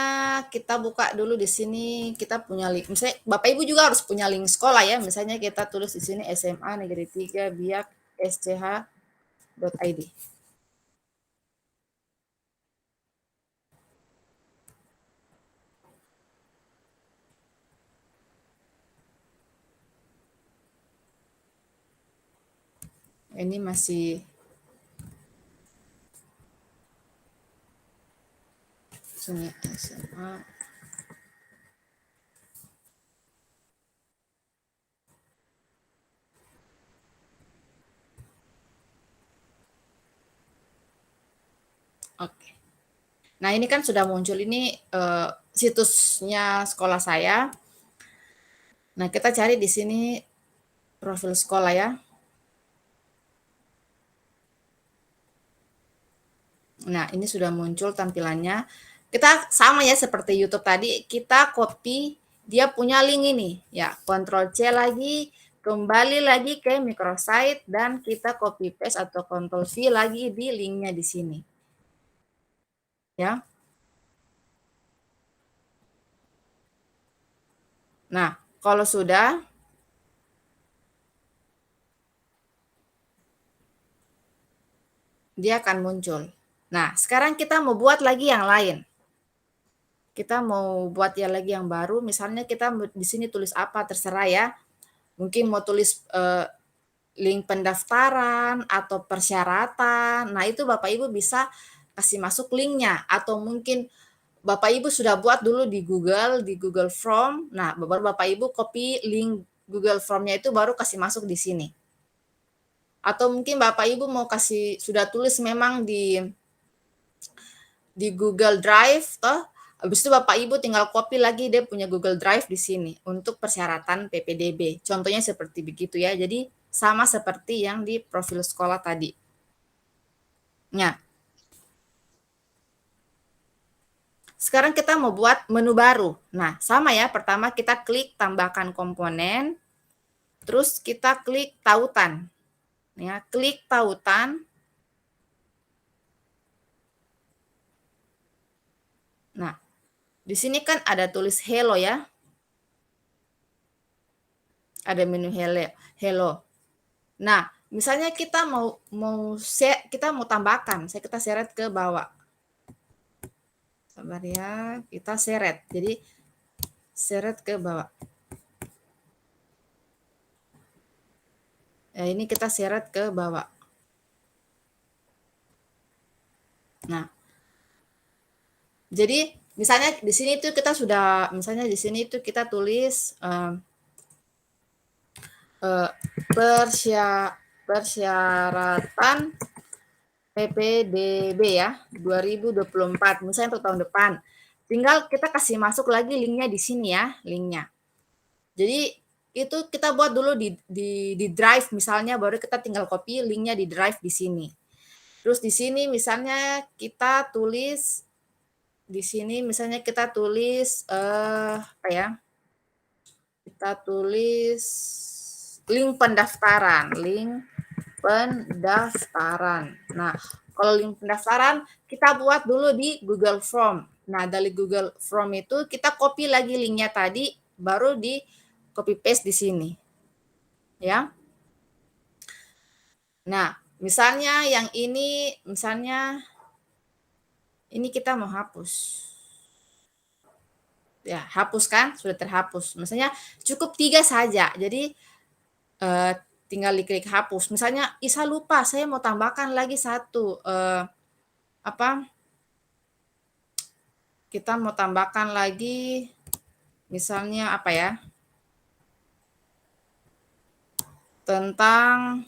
kita buka dulu di sini, kita punya link. Misalnya Bapak Ibu juga harus punya link sekolah ya. Misalnya kita tulis di sini SMA Negeri 3 Biak SCH.id. Ini masih sini SMA. Oke. Nah, ini kan sudah muncul ini situsnya sekolah saya. Nah, kita cari di sini profil sekolah ya. Nah, ini sudah muncul tampilannya. Kita sama ya seperti YouTube tadi, kita copy dia punya link ini. Ya, Ctrl C lagi, kembali lagi ke microsite dan kita copy paste atau Ctrl V lagi di linknya di sini. Ya. Nah, kalau sudah, dia akan muncul. Nah, sekarang kita mau buat lagi yang lain. Kita mau buat ya lagi yang baru, misalnya kita di sini tulis apa, terserah ya. Mungkin mau tulis link pendaftaran atau persyaratan. Nah, itu Bapak Ibu bisa kasih masuk linknya. Atau mungkin Bapak Ibu sudah buat dulu di Google Form. Nah, baru Bapak Ibu copy link Google Form-nya itu baru kasih masuk di sini. Atau mungkin Bapak Ibu mau kasih, sudah tulis memang di Google Drive, toh. Habis itu Bapak Ibu tinggal copy lagi dia punya Google Drive di sini untuk persyaratan PPDB. Contohnya seperti begitu ya. Jadi sama seperti yang di profil sekolah tadi. Nah, sekarang kita mau buat menu baru. Nah, sama ya. Pertama kita klik tambahkan komponen. Terus kita klik tautan. Ya, klik tautan. Nah, di sini kan ada tulis hello ya. Ada menu hello. Nah, misalnya kita kita mau tambahkan, kita seret ke bawah. Sabar ya, kita seret. Jadi seret ke bawah. Ya, ini kita seret ke bawah. Nah, jadi misalnya di sini itu kita sudah, misalnya di sini itu kita tulis persyaratan PPDB ya 2024, misalnya untuk tahun depan. Tinggal kita kasih masuk lagi linknya di sini ya, linknya. Jadi itu kita buat dulu di Drive misalnya, baru kita tinggal copy linknya di Drive di sini. Terus di sini misalnya kita tulis, di sini misalnya kita tulis apa ya? Kita tulis link pendaftaran. Nah, kalau link pendaftaran kita buat dulu di Google Form. Nah, dari Google Form itu kita copy lagi linknya tadi, baru di copy paste di sini. Ya. Nah, misalnya yang ini, misalnya ini kita mau hapus. Ya, hapus kan? Sudah terhapus. Misalnya cukup 3 saja. Jadi tinggal diklik hapus. Misalnya Isa lupa, saya mau tambahkan lagi satu. Kita mau tambahkan lagi, misalnya apa ya? Tentang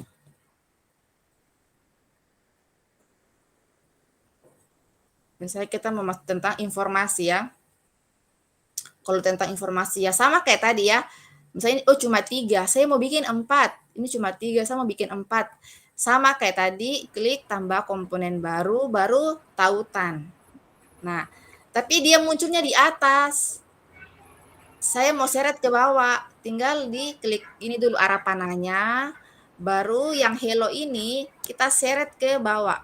misalnya kita mau tentang informasi ya. Kalau tentang informasi ya sama kayak tadi ya. Misalnya cuma 3, saya mau bikin 4. Ini cuma 3, saya mau bikin 4. Sama kayak tadi, klik tambah komponen baru, baru tautan. Nah, tapi dia munculnya di atas. Saya mau seret ke bawah, tinggal diklik ini dulu arah panahnya, baru yang hello ini kita seret ke bawah.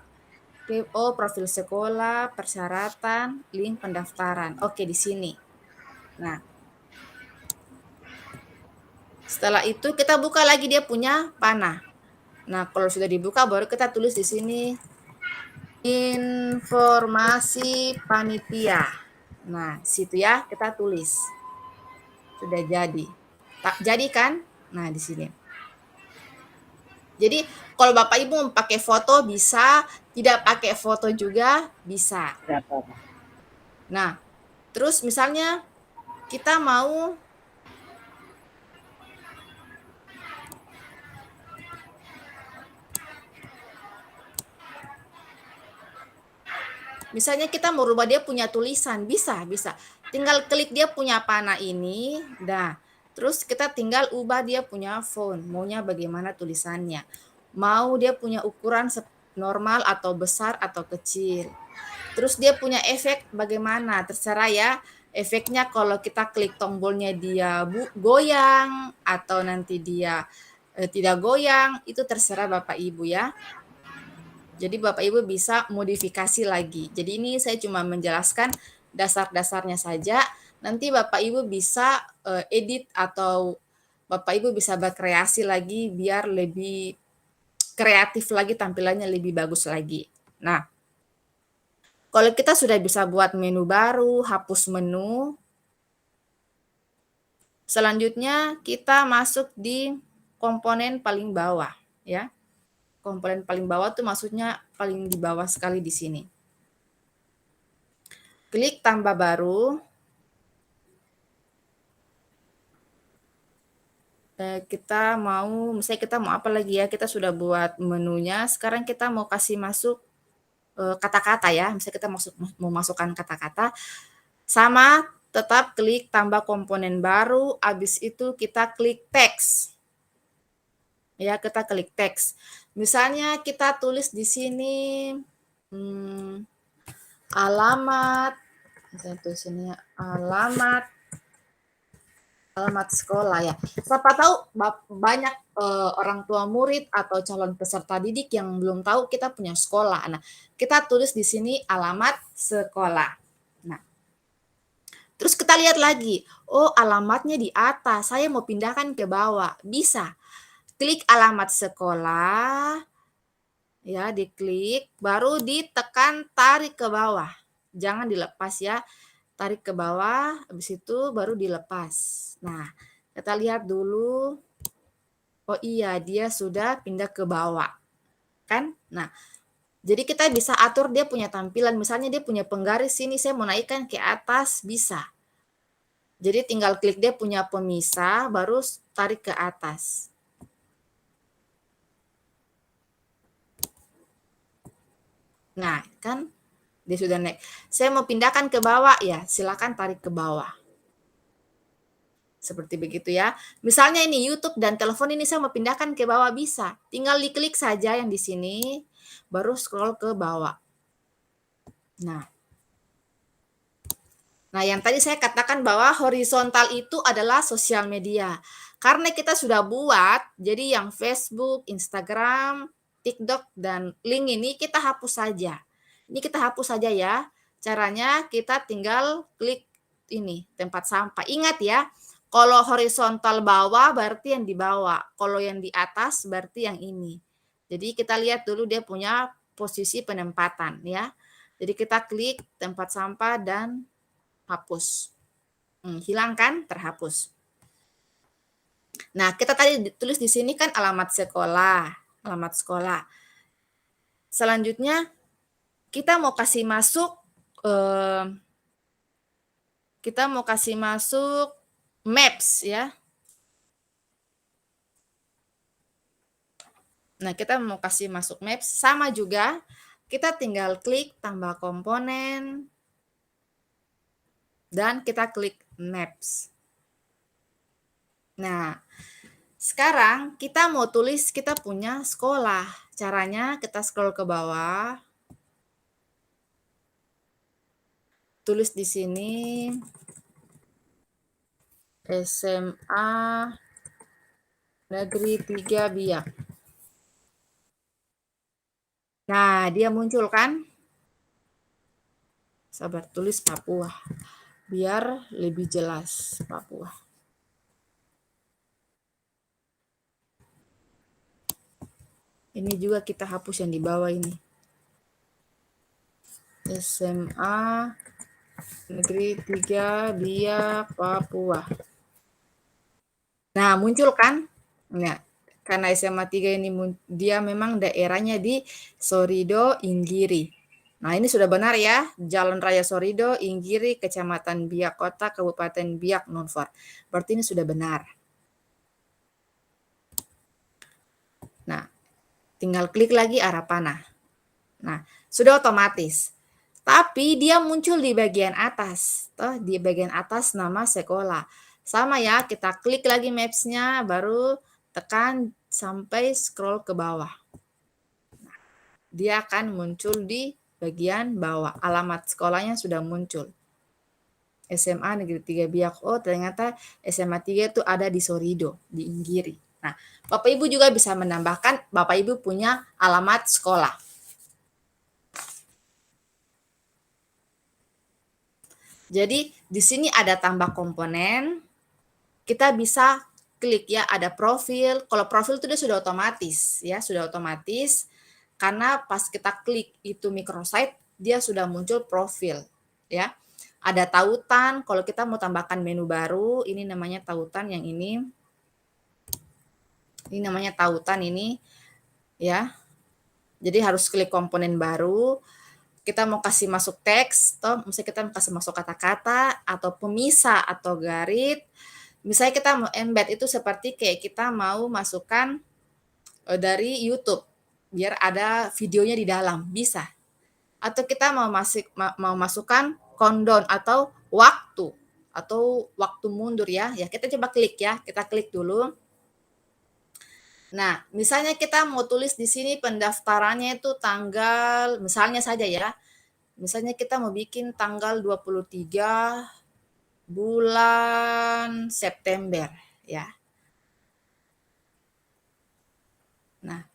Profil sekolah, persyaratan, link pendaftaran. Oke, di sini. Nah, setelah itu kita buka lagi dia punya panah. Nah, kalau sudah dibuka baru kita tulis di sini informasi panitia. Nah, situ ya kita tulis. Sudah jadi. Tak jadi kan? Nah, di sini. Jadi, kalau Bapak Ibu mau pakai foto bisa, tidak pakai foto juga bisa. Nah, terus misalnya kita mau misalnya kita mau rubah dia punya tulisan, bisa. Tinggal klik dia punya panah ini, dah. Terus kita tinggal ubah dia punya font, maunya bagaimana tulisannya. Mau dia punya ukuran normal atau besar atau kecil. Terus dia punya efek bagaimana, terserah ya. Efeknya kalau kita klik tombolnya dia goyang atau nanti dia tidak goyang, itu terserah Bapak Ibu ya. Jadi Bapak Ibu bisa modifikasi lagi. Jadi ini saya cuma menjelaskan dasar-dasarnya saja. Nanti Bapak Ibu bisa edit atau Bapak Ibu bisa berkreasi lagi biar lebih kreatif lagi, tampilannya lebih bagus lagi. Nah, kalau kita sudah bisa buat menu baru, hapus menu. Selanjutnya kita masuk di komponen paling bawah ya. Komponen paling bawah tuh maksudnya paling di bawah sekali di sini. Klik tambah baru. Misalnya kita mau apa lagi ya, kita sudah buat menunya, sekarang kita mau kasih masuk kata-kata ya, misalnya kita mau masukkan kata-kata, sama tetap klik tambah komponen baru, habis itu kita klik teks. Ya, kita klik teks. Misalnya kita tulis di sini alamat, misalnya tulis sini alamat Alamat sekolah ya. Siapa tahu banyak orang tua murid atau calon peserta didik yang belum tahu kita punya sekolah. Nah, kita tulis di sini alamat sekolah. Nah, terus kita lihat lagi, oh alamatnya di atas, saya mau pindahkan ke bawah. Bisa. Klik alamat sekolah, ya diklik, baru ditekan tarik ke bawah. Jangan dilepas ya, tarik ke bawah, habis itu baru dilepas. Nah, kita lihat dulu, oh iya dia sudah pindah ke bawah, kan? Nah, jadi kita bisa atur dia punya tampilan, misalnya dia punya penggaris sini, saya mau naikkan ke atas, bisa. Jadi tinggal klik dia punya pemisah, baru tarik ke atas. Nah, kan dia sudah naik. Saya mau pindahkan ke bawah, ya silakan tarik ke bawah. Seperti begitu ya. Misalnya ini YouTube dan telepon ini saya mau pindahkan ke bawah bisa. Tinggal diklik saja yang di sini, baru scroll ke bawah. Nah, yang tadi saya katakan bahwa horizontal itu adalah sosial media. Karena kita sudah buat, jadi yang Facebook, Instagram, TikTok, dan link ini kita hapus saja. Ini kita hapus saja ya. Caranya kita tinggal klik ini, tempat sampah. Ingat ya, kalau horizontal bawah berarti yang di bawah. Kalau yang di atas berarti yang ini. Jadi kita lihat dulu dia punya posisi penempatan ya. Jadi kita klik tempat sampah dan hapus. Hilang kan? Terhapus. Nah, kita tadi tulis di sini kan alamat sekolah. Alamat sekolah. Selanjutnya, kita mau kasih masuk maps ya. Nah, kita mau kasih masuk maps. Sama juga, kita tinggal klik tambah komponen, dan kita klik maps. Nah, sekarang kita mau tulis kita punya sekolah. Caranya kita scroll ke bawah. Tulis di sini SMA Negeri 3 Biak. Nah, dia muncul kan? Sabar, tulis Papua. Biar lebih jelas Papua. Ini juga kita hapus yang di bawah ini. SMA Negeri 3 Biak Papua. Nah, muncul kan? Nah, karena SMA 3 ini dia memang daerahnya di Sorido, Inggiri. Nah, ini sudah benar ya. Jalan Raya Sorido, Inggiri, Kecamatan Biak Kota, Kabupaten Biak, Nonfor. Berarti ini sudah benar. Nah, tinggal klik lagi arah panah. Nah, sudah otomatis. Tapi dia muncul di bagian atas. Di bagian atas nama sekolah. Sama ya, kita klik lagi maps-nya, baru tekan sampai scroll ke bawah. Nah, dia akan muncul di bagian bawah. Alamat sekolahnya sudah muncul. SMA Negeri 3 Biak. Oh, ternyata SMA 3 itu ada di Sorido, di Inggiri. Nah, Bapak Ibu juga bisa menambahkan Bapak Ibu punya alamat sekolah. Jadi di sini ada tambah komponen, kita bisa klik ya, ada profil. Kalau profil itu dia sudah otomatis ya, sudah otomatis karena pas kita klik itu microsite dia sudah muncul profil ya. Ada tautan, kalau kita mau tambahkan menu baru, ini namanya tautan yang ini. Ini namanya tautan ini ya. Jadi harus klik komponen baru. Kita mau kasih masuk teks, misalnya kita mau kasih masuk kata-kata atau pemisah atau garis. Misalnya kita mau embed itu seperti kayak kita mau masukkan dari YouTube biar ada videonya di dalam, bisa. Atau kita mau masukkan countdown atau waktu mundur ya. Ya, kita coba klik ya. Kita klik dulu. Nah, misalnya kita mau tulis di sini pendaftarannya itu tanggal, misalnya saja ya. Misalnya kita mau bikin tanggal 23 bulan September ya. Nah,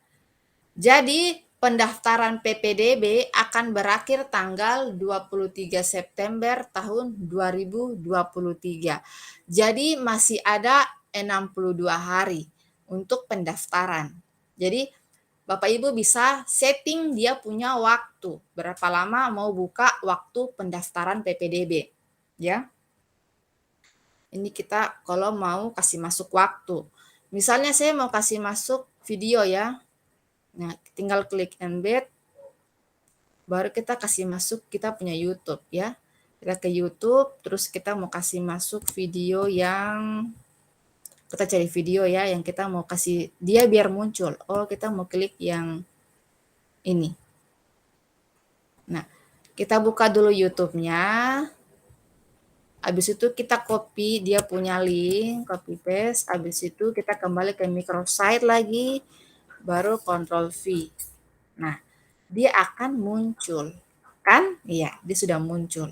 jadi pendaftaran PPDB akan berakhir tanggal 23 September tahun 2023. Jadi masih ada 62 hari untuk pendaftaran. Jadi Bapak Ibu bisa setting dia punya waktu, berapa lama mau buka waktu pendaftaran PPDB. Ya. Ini kita kalau mau kasih masuk waktu. Misalnya saya mau kasih masuk video ya. Nah, tinggal klik embed, baru kita kasih masuk kita punya YouTube ya. Kita ke YouTube, terus kita mau kasih masuk video yang, kita cari video ya, yang kita mau kasih dia biar muncul. Oh, kita mau klik yang ini. Nah, kita buka dulu YouTube-nya. Habis itu kita copy dia punya link, copy paste. Habis itu kita kembali ke microsite lagi, baru Ctrl V. Nah, dia akan muncul. Kan? Iya, dia sudah muncul.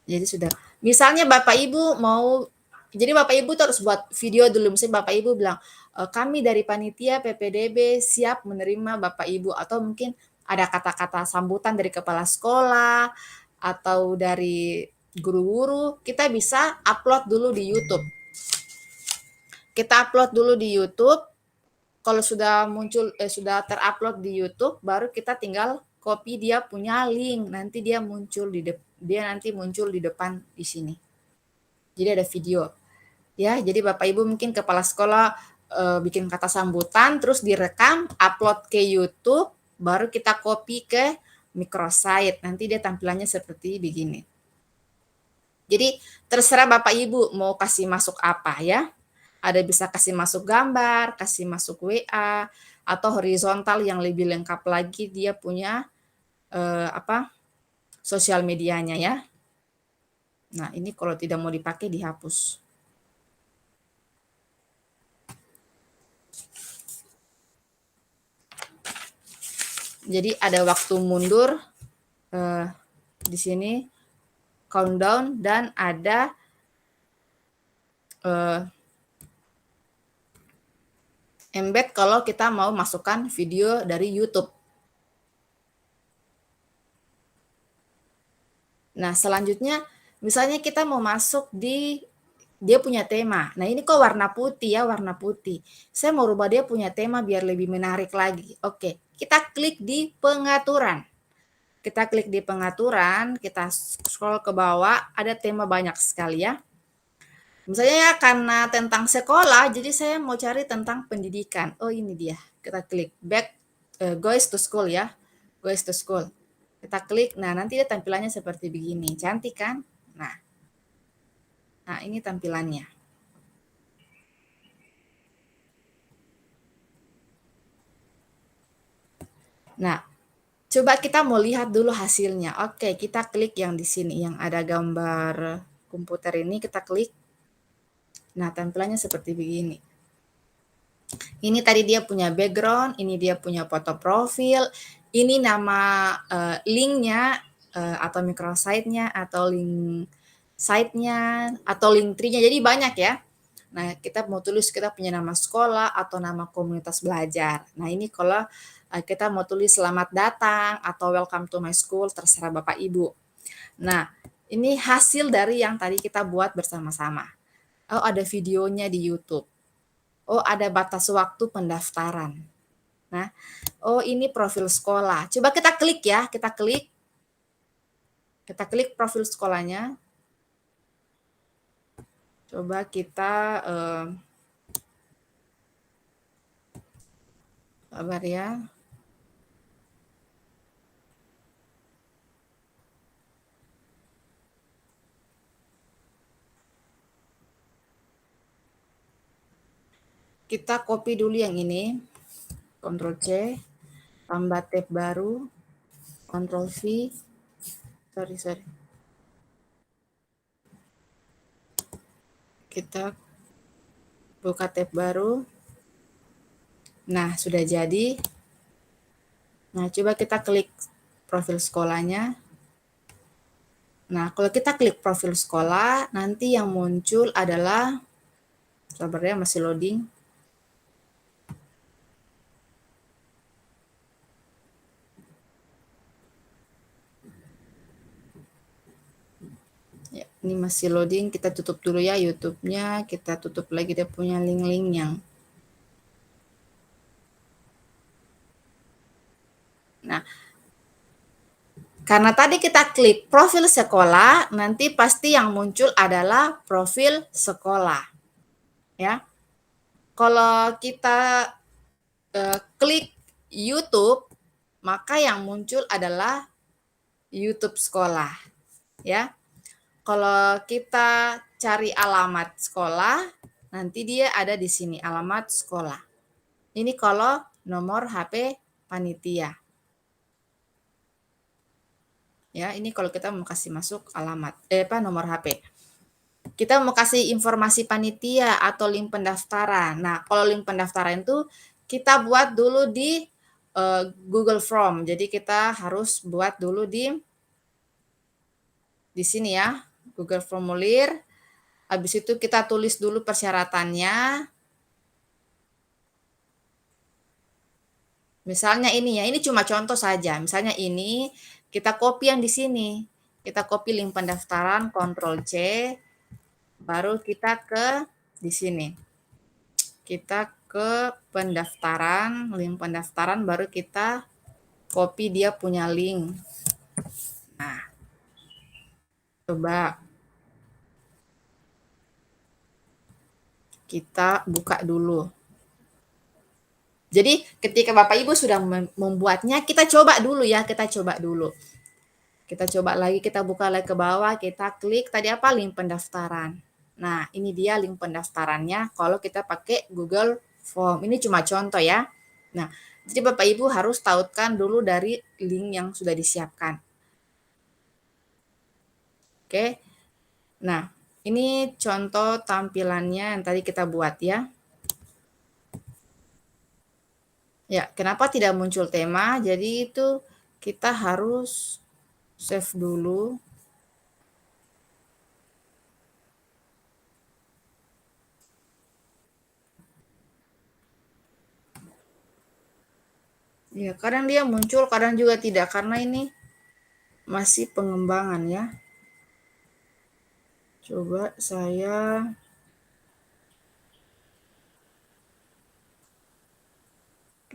Jadi sudah. Misalnya Bapak Ibu mau, jadi Bapak Ibu terus buat video dulu. Misalnya Bapak Ibu bilang, kami dari panitia PPDB siap menerima Bapak Ibu. Atau mungkin ada kata-kata sambutan dari kepala sekolah, atau dari guru-guru, kita bisa upload dulu di YouTube. Kita upload dulu di YouTube. Kalau sudah muncul, sudah terupload di YouTube, baru kita tinggal copy dia punya link. Nanti dia muncul di depan di sini. Jadi ada video. Ya, jadi Bapak Ibu mungkin kepala sekolah bikin kata sambutan, terus direkam, upload ke YouTube, baru kita copy ke microsite. Nanti dia tampilannya seperti begini. Jadi terserah Bapak Ibu mau kasih masuk apa ya. Ada bisa kasih masuk gambar, kasih masuk WA, atau horizontal yang lebih lengkap lagi dia punya sosial medianya ya. Nah, ini kalau tidak mau dipakai dihapus. Jadi ada waktu mundur di sini, countdown, dan ada embed kalau kita mau masukkan video dari YouTube. Nah, selanjutnya misalnya kita mau masuk di, dia punya tema. Nah, ini kok warna putih ya, warna putih. Saya mau rubah dia punya tema biar lebih menarik lagi. Oke, kita klik di pengaturan. Kita klik di pengaturan, kita scroll ke bawah, ada tema banyak sekali ya. Misalnya ya, karena tentang sekolah, jadi saya mau cari tentang pendidikan. Oh, ini dia. Kita klik back, goes to school ya. Goes to school. Kita klik, nah nanti dia tampilannya seperti begini. Cantik kan? Nah ini tampilannya. Nah, coba kita mau lihat dulu hasilnya. Oke, kita klik yang di sini, yang ada gambar komputer ini, kita klik. Nah, tampilannya seperti begini. Ini tadi dia punya background, ini dia punya foto profil, ini nama linknya atau microsite-nya, atau link site-nya, atau link tree-nya. Jadi banyak ya. Nah, kita mau tulis kita punya nama sekolah atau nama komunitas belajar. Nah, ini kalau kita mau tulis selamat datang atau welcome to my school, terserah Bapak Ibu. Nah, ini hasil dari yang tadi kita buat bersama-sama. Oh, ada videonya di YouTube. Oh, ada batas waktu pendaftaran. Nah, oh ini profil sekolah. Coba kita klik ya, kita klik. Kita klik profil sekolahnya. Coba kita sabar ya. Kita copy dulu yang ini. Ctrl C, tambah tab baru, Ctrl V. Sorry. Kita buka tab baru. Nah, sudah jadi. Nah, coba kita klik profil sekolahnya. Nah, kalau kita klik profil sekolah, nanti yang muncul adalah, sabar ya, masih loading. Ya, ini masih loading, kita tutup dulu ya YouTube-nya, kita tutup lagi dia punya link-link yang. Nah, karena tadi kita klik profil sekolah, nanti pasti yang muncul adalah profil sekolah. Ya. Kalau kita klik YouTube, maka yang muncul adalah YouTube sekolah. Ya. Kalau kita cari alamat sekolah, nanti dia ada di sini, alamat sekolah. Ini kalau nomor HP panitia. Ya, ini kalau kita mau kasih masuk alamat, nomor HP. Kita mau kasih informasi panitia atau link pendaftaran. Nah, kalau link pendaftaran itu kita buat dulu di Google Form. Jadi kita harus buat dulu di sini ya, Google Formulir. Habis itu kita tulis dulu persyaratannya. Misalnya ini ya, ini cuma contoh saja. Misalnya ini, kita copy yang di sini. Kita copy link pendaftaran, Ctrl C, baru kita ke di sini. Kita ke pendaftaran, link pendaftaran, baru kita copy dia punya link. Nah, coba kita buka dulu. Jadi ketika Bapak Ibu sudah membuatnya, kita coba dulu ya, kita coba dulu. Kita coba lagi, kita buka lagi ke bawah, kita klik tadi apa, link pendaftaran. Nah, ini dia link pendaftarannya kalau kita pakai Google Form. Ini cuma contoh ya. Nah, jadi Bapak Ibu harus tautkan dulu dari link yang sudah disiapkan. Oke. Nah, ini contoh tampilannya yang tadi kita buat ya. Ya, kenapa tidak muncul tema? Jadi itu kita harus save dulu. Ya, kadang dia muncul, kadang juga tidak, karena ini masih pengembangan ya. Coba saya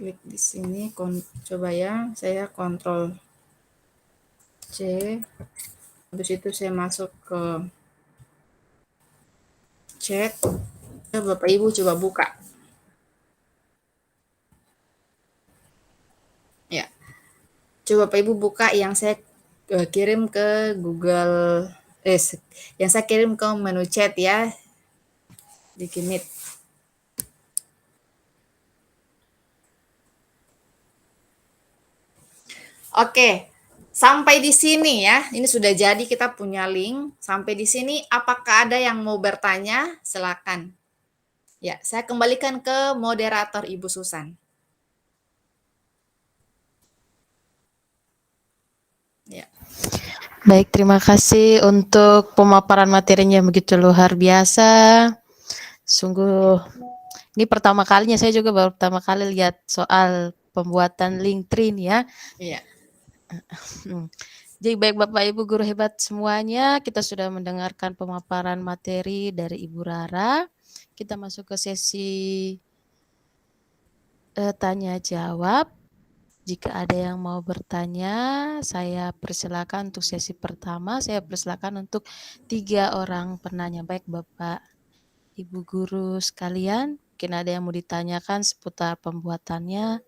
klik di sini, coba ya, saya Ctrl C, habis itu saya masuk ke chat, Bapak Ibu coba buka. Ya, coba Bapak Ibu buka yang saya kirim ke Google, yang saya kirim ke menu chat ya, di Meet. Oke, sampai di sini ya. Ini sudah jadi, kita punya link. Sampai di sini, apakah ada yang mau bertanya? Silakan. Ya, saya kembalikan ke moderator Ibu Susan. Ya. Baik, terima kasih untuk pemaparan materinya yang begitu luar biasa. Sungguh, ini pertama kalinya, saya juga baru pertama kali lihat soal pembuatan link trin ya. Iya. Jadi baik Bapak Ibu guru hebat semuanya, kita sudah mendengarkan pemaparan materi dari Ibu Rara. Kita masuk ke sesi tanya jawab. Jika ada yang mau bertanya, saya persilakan untuk sesi pertama. Saya persilakan untuk 3 orang penanya. Baik Bapak Ibu guru sekalian, mungkin ada yang mau ditanyakan seputar pembuatannya.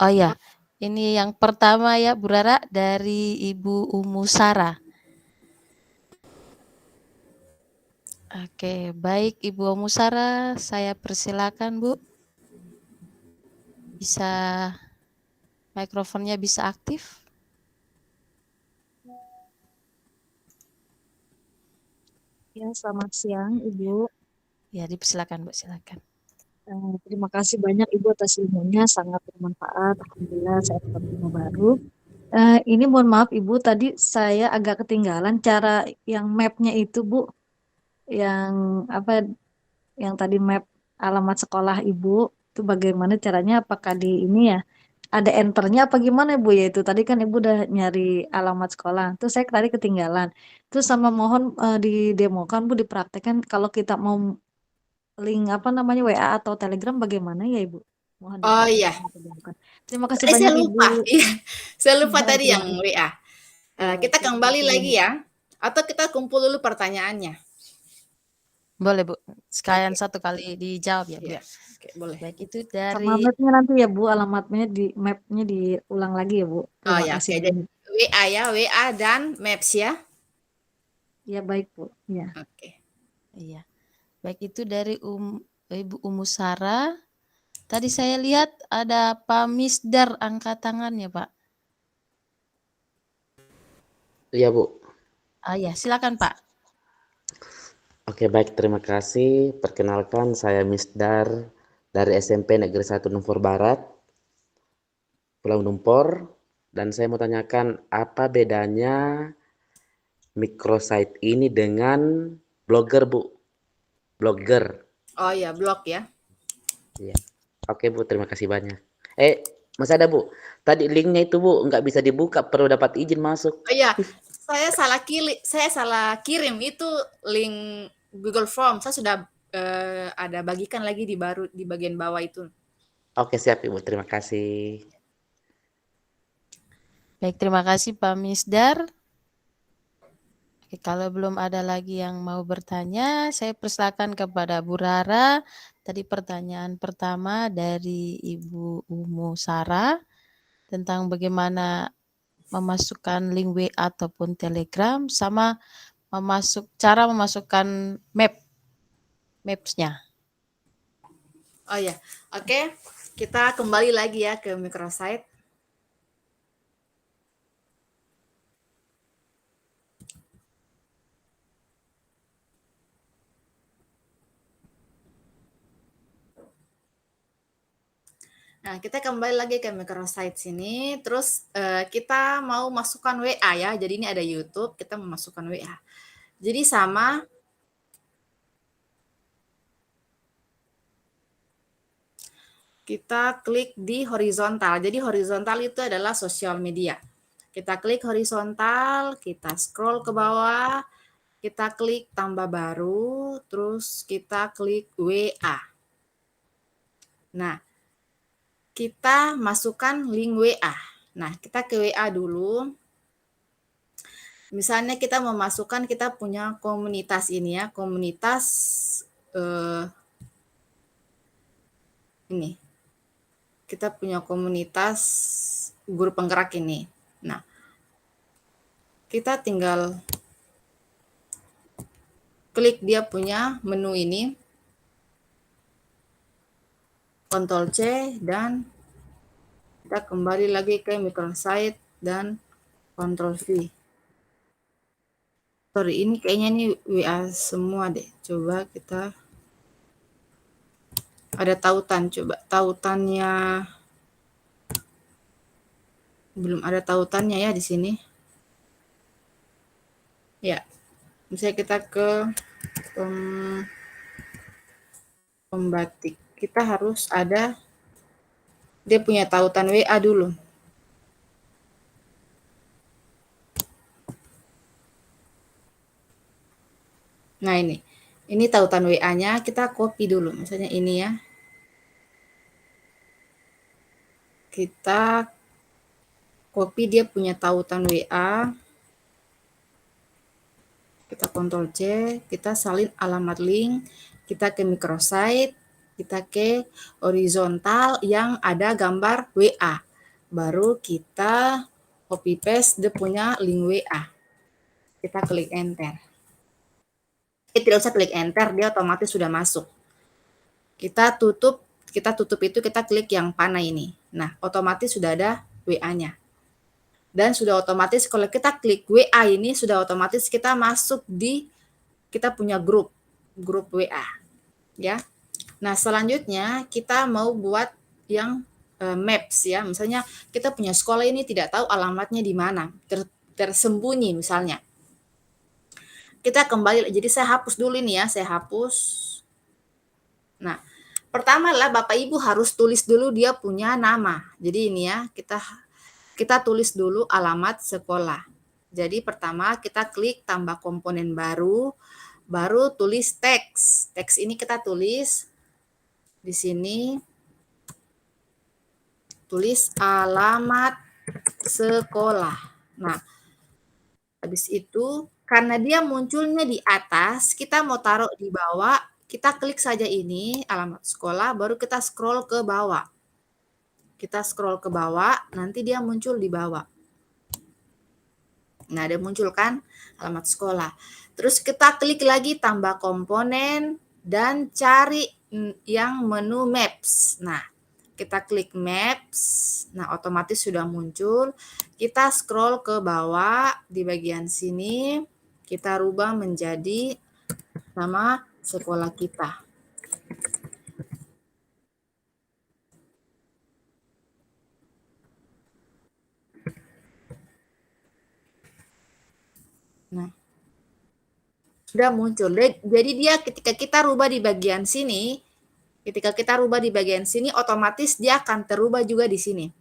Oh ya, ini yang pertama ya Bu Rara dari Ibu Umu Sara. Oke, baik Ibu Umu Sara, saya persilakan Bu. Bisa mikrofonnya bisa aktif. Ya, selamat siang Ibu. Ya, dipersilakan Bu, silakan. Terima kasih banyak Ibu atas ilmunya, sangat bermanfaat. Alhamdulillah saya dapat ilmu baru. Ini mohon maaf Ibu, tadi saya agak ketinggalan cara yang map-nya itu Bu, yang apa, yang tadi map alamat sekolah Ibu, itu bagaimana caranya? Apakah di ini ya, ada enternya apa gimana Bu ya itu? Tadi kan Ibu udah nyari alamat sekolah, terus saya tadi ketinggalan. Terus sama mohon didemokan Bu, dipraktekkan kalau kita mau link apa namanya WA atau Telegram bagaimana ya Ibu? Mohon Oh iya, didemokan. Terima kasih saya banyak Ibu. lupa. Iya, saya lupa tadi Terima yang kasih. WA. Ya, Kita terima kembali kasih. lagi ya, atau kita kumpul dulu pertanyaannya. Boleh Bu, sekalian Oke, satu kali dijawab ya Bu iya, ya. oke, boleh. Baik itu Sama dari mapnya nanti ya Bu, alamatnya di mapnya diulang lagi ya Bu. Oh Terima ya, kasih oke. Jadi banyak. WA ya, WA dan Maps ya. Ya baik Bu. Ya. Oke. iya. Baik itu dari Ibu Umu Sara. Tadi saya lihat ada Pak Misdar angkat tangannya Pak. Iya, Bu. Ah ya, silakan Pak. Oke, baik. Terima kasih. Perkenalkan, saya Misdar dari SMP Negeri 1 Numpur Barat, Pulau Numpur. Dan saya mau tanyakan, apa bedanya microsite ini dengan blogger, Bu? Blogger. Oh ya, blog ya. Iya. Oke, Bu. Terima kasih banyak. Masih ada, Bu. Tadi linknya itu, Bu, nggak bisa dibuka. Perlu dapat izin masuk. Oh iya, saya salah kirim itu link Google Form. Saya sudah ada bagikan lagi di bagian bawah itu. Oke, siap, Ibu. Terima kasih. Baik, terima kasih Pak Misdar. Oke, kalau belum ada lagi yang mau bertanya, saya persilakan kepada Bu Rara. Tadi pertanyaan pertama dari Ibu Umu Sara tentang bagaimana memasukkan link WA ataupun Telegram sama cara memasukkan maps-nya. Oh ya, oke. Kita kembali lagi ya ke microsite. Nah, kita kembali lagi ke microsite sini. Terus kita mau masukkan WA ya. Jadi ini ada YouTube, kita memasukkan WA. Jadi sama kita klik di horizontal. Jadi horizontal itu adalah sosial media. Kita klik horizontal, kita scroll ke bawah, kita klik tambah baru, terus kita klik WA. Nah, kita masukkan link WA. Nah, kita ke WA dulu. Misalnya kita memasukkan, kita punya komunitas ini ya, komunitas ini. Kita punya komunitas guru penggerak ini. Nah, kita tinggal klik dia punya menu ini, Ctrl C, dan kita kembali lagi ke microsite dan Ctrl V. Sorry, ini kayaknya ini WA semua deh. Coba kita ada tautan, coba tautannya belum ada tautannya ya di sini. Ya, misalnya kita ke pembatik, kita harus ada dia punya tautan WA dulu. Nah ini tautan WA-nya, kita copy dulu, misalnya ini ya. Kita copy dia punya tautan WA. Kita Ctrl C, kita salin alamat link, kita ke microsite, kita ke horizontal yang ada gambar WA. Baru kita copy paste dia punya link WA. Kita klik enter. Tidak usah klik enter, dia otomatis sudah masuk. Kita tutup itu, kita klik yang panah ini. Nah, otomatis sudah ada WA-nya. Dan sudah otomatis kalau kita klik WA ini, sudah otomatis kita masuk di kita punya grup WA. Ya. Nah, selanjutnya kita mau buat yang maps ya. Misalnya kita punya sekolah ini tidak tahu alamatnya di mana, tersembunyi misalnya. Kita kembali, jadi saya hapus dulu ini ya, saya hapus. Nah, pertama adalah Bapak Ibu harus tulis dulu dia punya nama. Jadi ini ya, kita tulis dulu alamat sekolah. Jadi pertama kita klik tambah komponen baru, baru tulis teks. Teks ini kita tulis di sini, tulis alamat sekolah. Nah, habis itu karena dia munculnya di atas, kita mau taruh di bawah, kita klik saja ini alamat sekolah, baru kita scroll ke bawah. Kita scroll ke bawah, nanti dia muncul di bawah. Nah, dia muncul kan alamat sekolah. Terus kita klik lagi tambah komponen dan cari yang menu maps. Nah, kita klik maps. Nah, otomatis sudah muncul. Kita scroll ke bawah di bagian sini. Kita rubah menjadi nama sekolah kita. Nah, sudah muncul. Jadi dia ketika kita rubah di bagian sini, otomatis dia akan terubah juga di sini.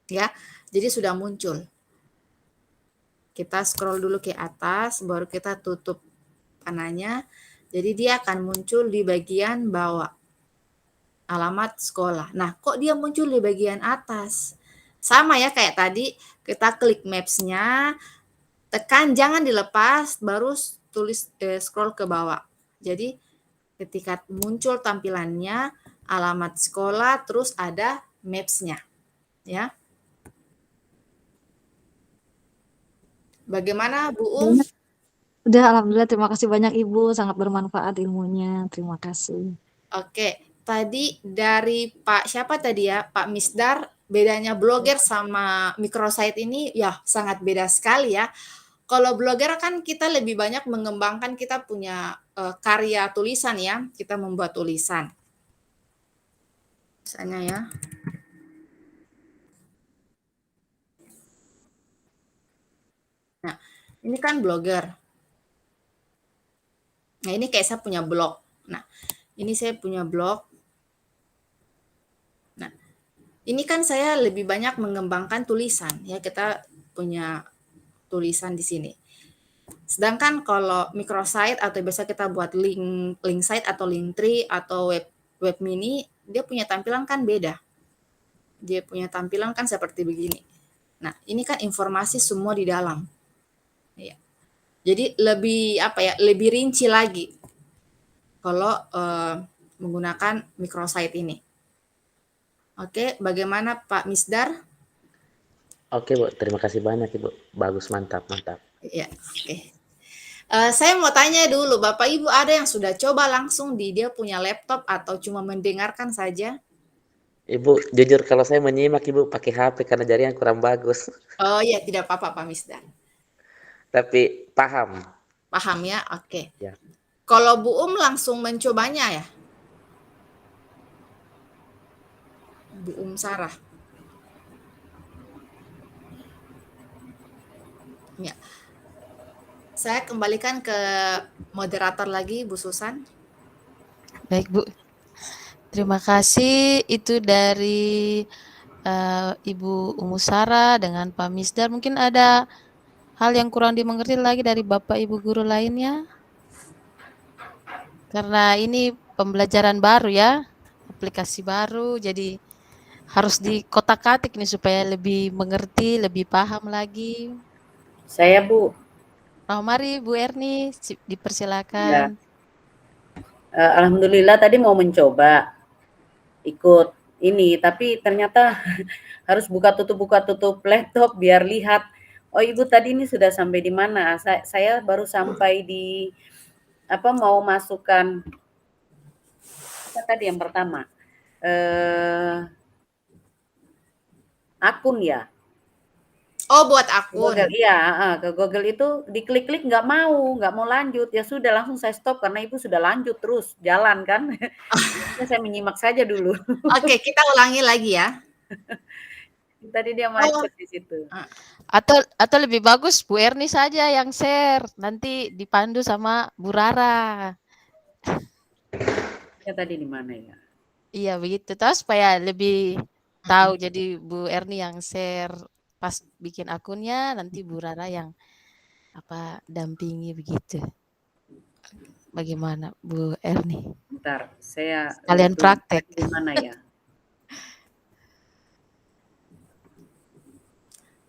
Ya, jadi sudah muncul. Kita scroll dulu ke atas, baru kita tutup panahnya. Jadi dia akan muncul di bagian bawah. Alamat sekolah. Nah, kok dia muncul di bagian atas? Sama ya kayak tadi, kita klik maps-nya, tekan jangan dilepas, baru tulis scroll ke bawah. Jadi ketika muncul tampilannya alamat sekolah, terus ada maps-nya, ya. Bagaimana Bu Udah, alhamdulillah, terima kasih banyak Ibu, sangat bermanfaat ilmunya. Terima kasih. Oke, tadi dari Pak siapa tadi ya, Pak Misdar, bedanya blogger sama microsite ini ya sangat beda sekali ya. Kalau blogger kan kita lebih banyak mengembangkan kita punya karya tulisan ya, kita membuat tulisan. Misalnya ya. Nah, ini kan blogger. Nah, ini kayak saya punya blog. Nah, ini saya punya blog. Nah, ini kan saya lebih banyak mengembangkan tulisan ya, kita punya tulisan di sini. Sedangkan kalau microsite atau biasa kita buat link site atau link tree atau web mini, dia punya tampilan kan beda. Dia punya tampilan kan seperti begini. Nah, ini kan informasi semua di dalam. Ya. Jadi lebih lebih rinci lagi kalau menggunakan microsite ini. Oke, bagaimana Pak Misdar? Oke Bu, terima kasih banyak Ibu. Bagus, mantap, mantap. Ya, oke. Saya mau tanya dulu, Bapak Ibu ada yang sudah coba langsung di dia punya laptop atau cuma mendengarkan saja? Ibu, jujur kalau saya menyimak Ibu pakai HP karena jaringan kurang bagus. Oh iya, tidak apa-apa Pak Misdar. Tapi paham. Paham ya? Oke. Ya. Kalau Bu langsung mencobanya ya? Bu Sarah. Ya. Saya kembalikan ke moderator lagi, Bu Susan. Baik Bu, terima kasih. Itu dari Ibu Umu Sara dengan Pak Misdar. Mungkin ada hal yang kurang dimengerti lagi dari Bapak Ibu guru lainnya? Karena ini pembelajaran baru ya, aplikasi baru, jadi harus dikotak-katik nih supaya lebih mengerti, lebih paham lagi. Saya Bu. Oh, mari Bu Erni, Ya. dipersilakan. Alhamdulillah tadi mau mencoba ikut ini, tapi ternyata harus buka tutup laptop biar lihat. Oh Ibu tadi ini sudah sampai di mana? Saya baru sampai di mau masukkan apa tadi yang pertama? Akun ya. Oh, buat Ke Google, akun. iya, ke Google itu diklik-klik nggak mau lanjut, ya sudah langsung saya stop karena Ibu sudah lanjut terus jalan kan. Jadinya saya menyimak saja dulu. Oke, kita ulangi lagi ya. Tadi dia Oh, macet di situ. Atau lebih bagus Bu Erni saja yang share, nanti dipandu sama Bu Rara. Ya tadi di mana ya? Iya begitu, tahu supaya lebih tahu. Jadi Bu Erni yang share pas bikin akunnya, nanti Bu Rara yang dampingi begitu. Bagaimana Bu Erni? Bentar, saya lihat Kalian dulu praktek. tadi di mana ya?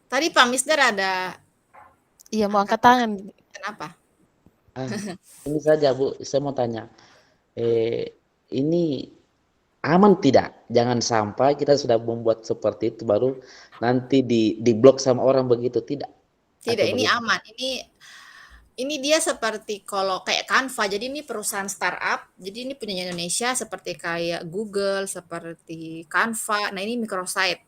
tadi Pak Misder ada Iya mau angkat angkat tangan. kenapa? Ah, ini saja Bu, saya mau tanya. Ini aman tidak? Jangan sampai kita sudah membuat seperti itu baru nanti di blok sama orang begitu tidak? Tidak, Atau ini bagaimana? aman. Ini dia seperti kalau kayak Canva. Jadi ini perusahaan startup. Jadi ini punya Indonesia seperti kayak Google, seperti Canva. Nah, ini microsite.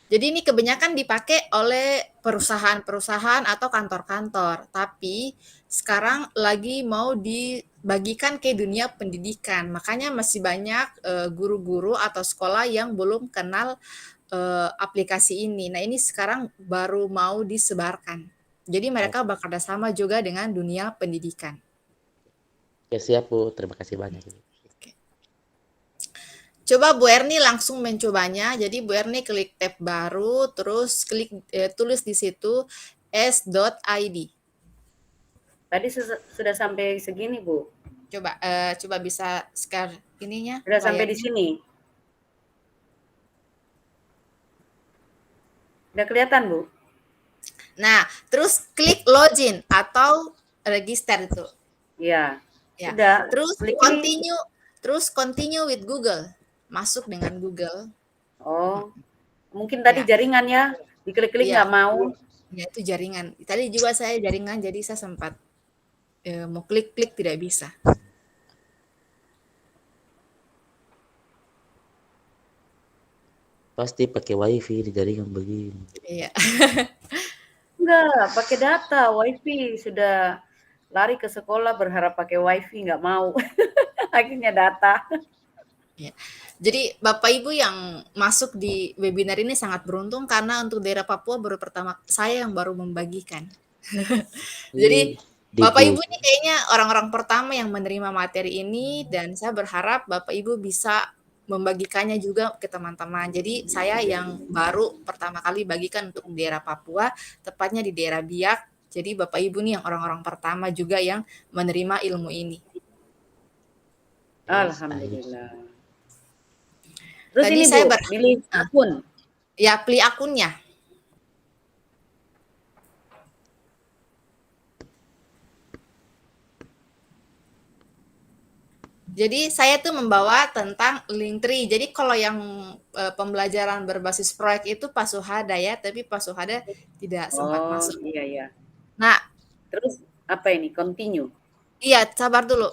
Jadi ini kebanyakan dipakai oleh perusahaan-perusahaan atau kantor-kantor. Tapi sekarang lagi mau dibagikan ke dunia pendidikan. Makanya masih banyak guru-guru atau sekolah yang belum kenal aplikasi ini. Nah, ini sekarang baru mau disebarkan. Jadi Oh, mereka bekerja sama juga dengan dunia pendidikan. ya siap Bu, terima kasih banyak. Oke. Coba Bu Erni langsung mencobanya. Jadi Bu Erni klik tab baru, terus tulis di situ s.id. Tadi sudah sampai segini, Bu. Coba bisa share ininya Sudah sampai di layarnya. sini. Udah kelihatan, Bu? Nah, terus klik login atau register itu. Iya. Ya. Sudah. Terus Klik ini. continue with Google. Masuk dengan Google. Oh, mungkin tadi Ya, jaringannya diklik-klik iya. nggak mau. Ya itu jaringan. Tadi juga saya jaringan, jadi saya sempat mau klik-klik tidak bisa. Pasti pakai wifi di jaringan begini. Iya. Enggak, pakai data, WiFi. Sudah lari ke sekolah berharap pakai WiFi, nggak mau. Akhirnya data. Ya. Jadi Bapak Ibu yang masuk di webinar ini sangat beruntung karena untuk daerah Papua saya yang baru membagikan. Jadi Di Bapak Ibu blog. ini kayaknya orang-orang pertama yang menerima materi ini dan saya berharap Bapak Ibu bisa membagikannya juga ke teman-teman. Jadi saya yang baru pertama kali bagikan untuk daerah Papua, tepatnya di daerah Biak. Jadi Bapak Ibu nih yang orang-orang pertama juga yang menerima ilmu ini. Alhamdulillah. Terus Tadi ini saya Bu, pilih akun. ya pilih akunnya. Jadi saya tuh membawa tentang Linktree. Jadi kalau yang pembelajaran berbasis proyek itu Pak Suhada ya, tapi Pak Suhada tidak sempat Oh, masuk. iya ya. Nah, Terus apa ini? Continue. iya sabar dulu.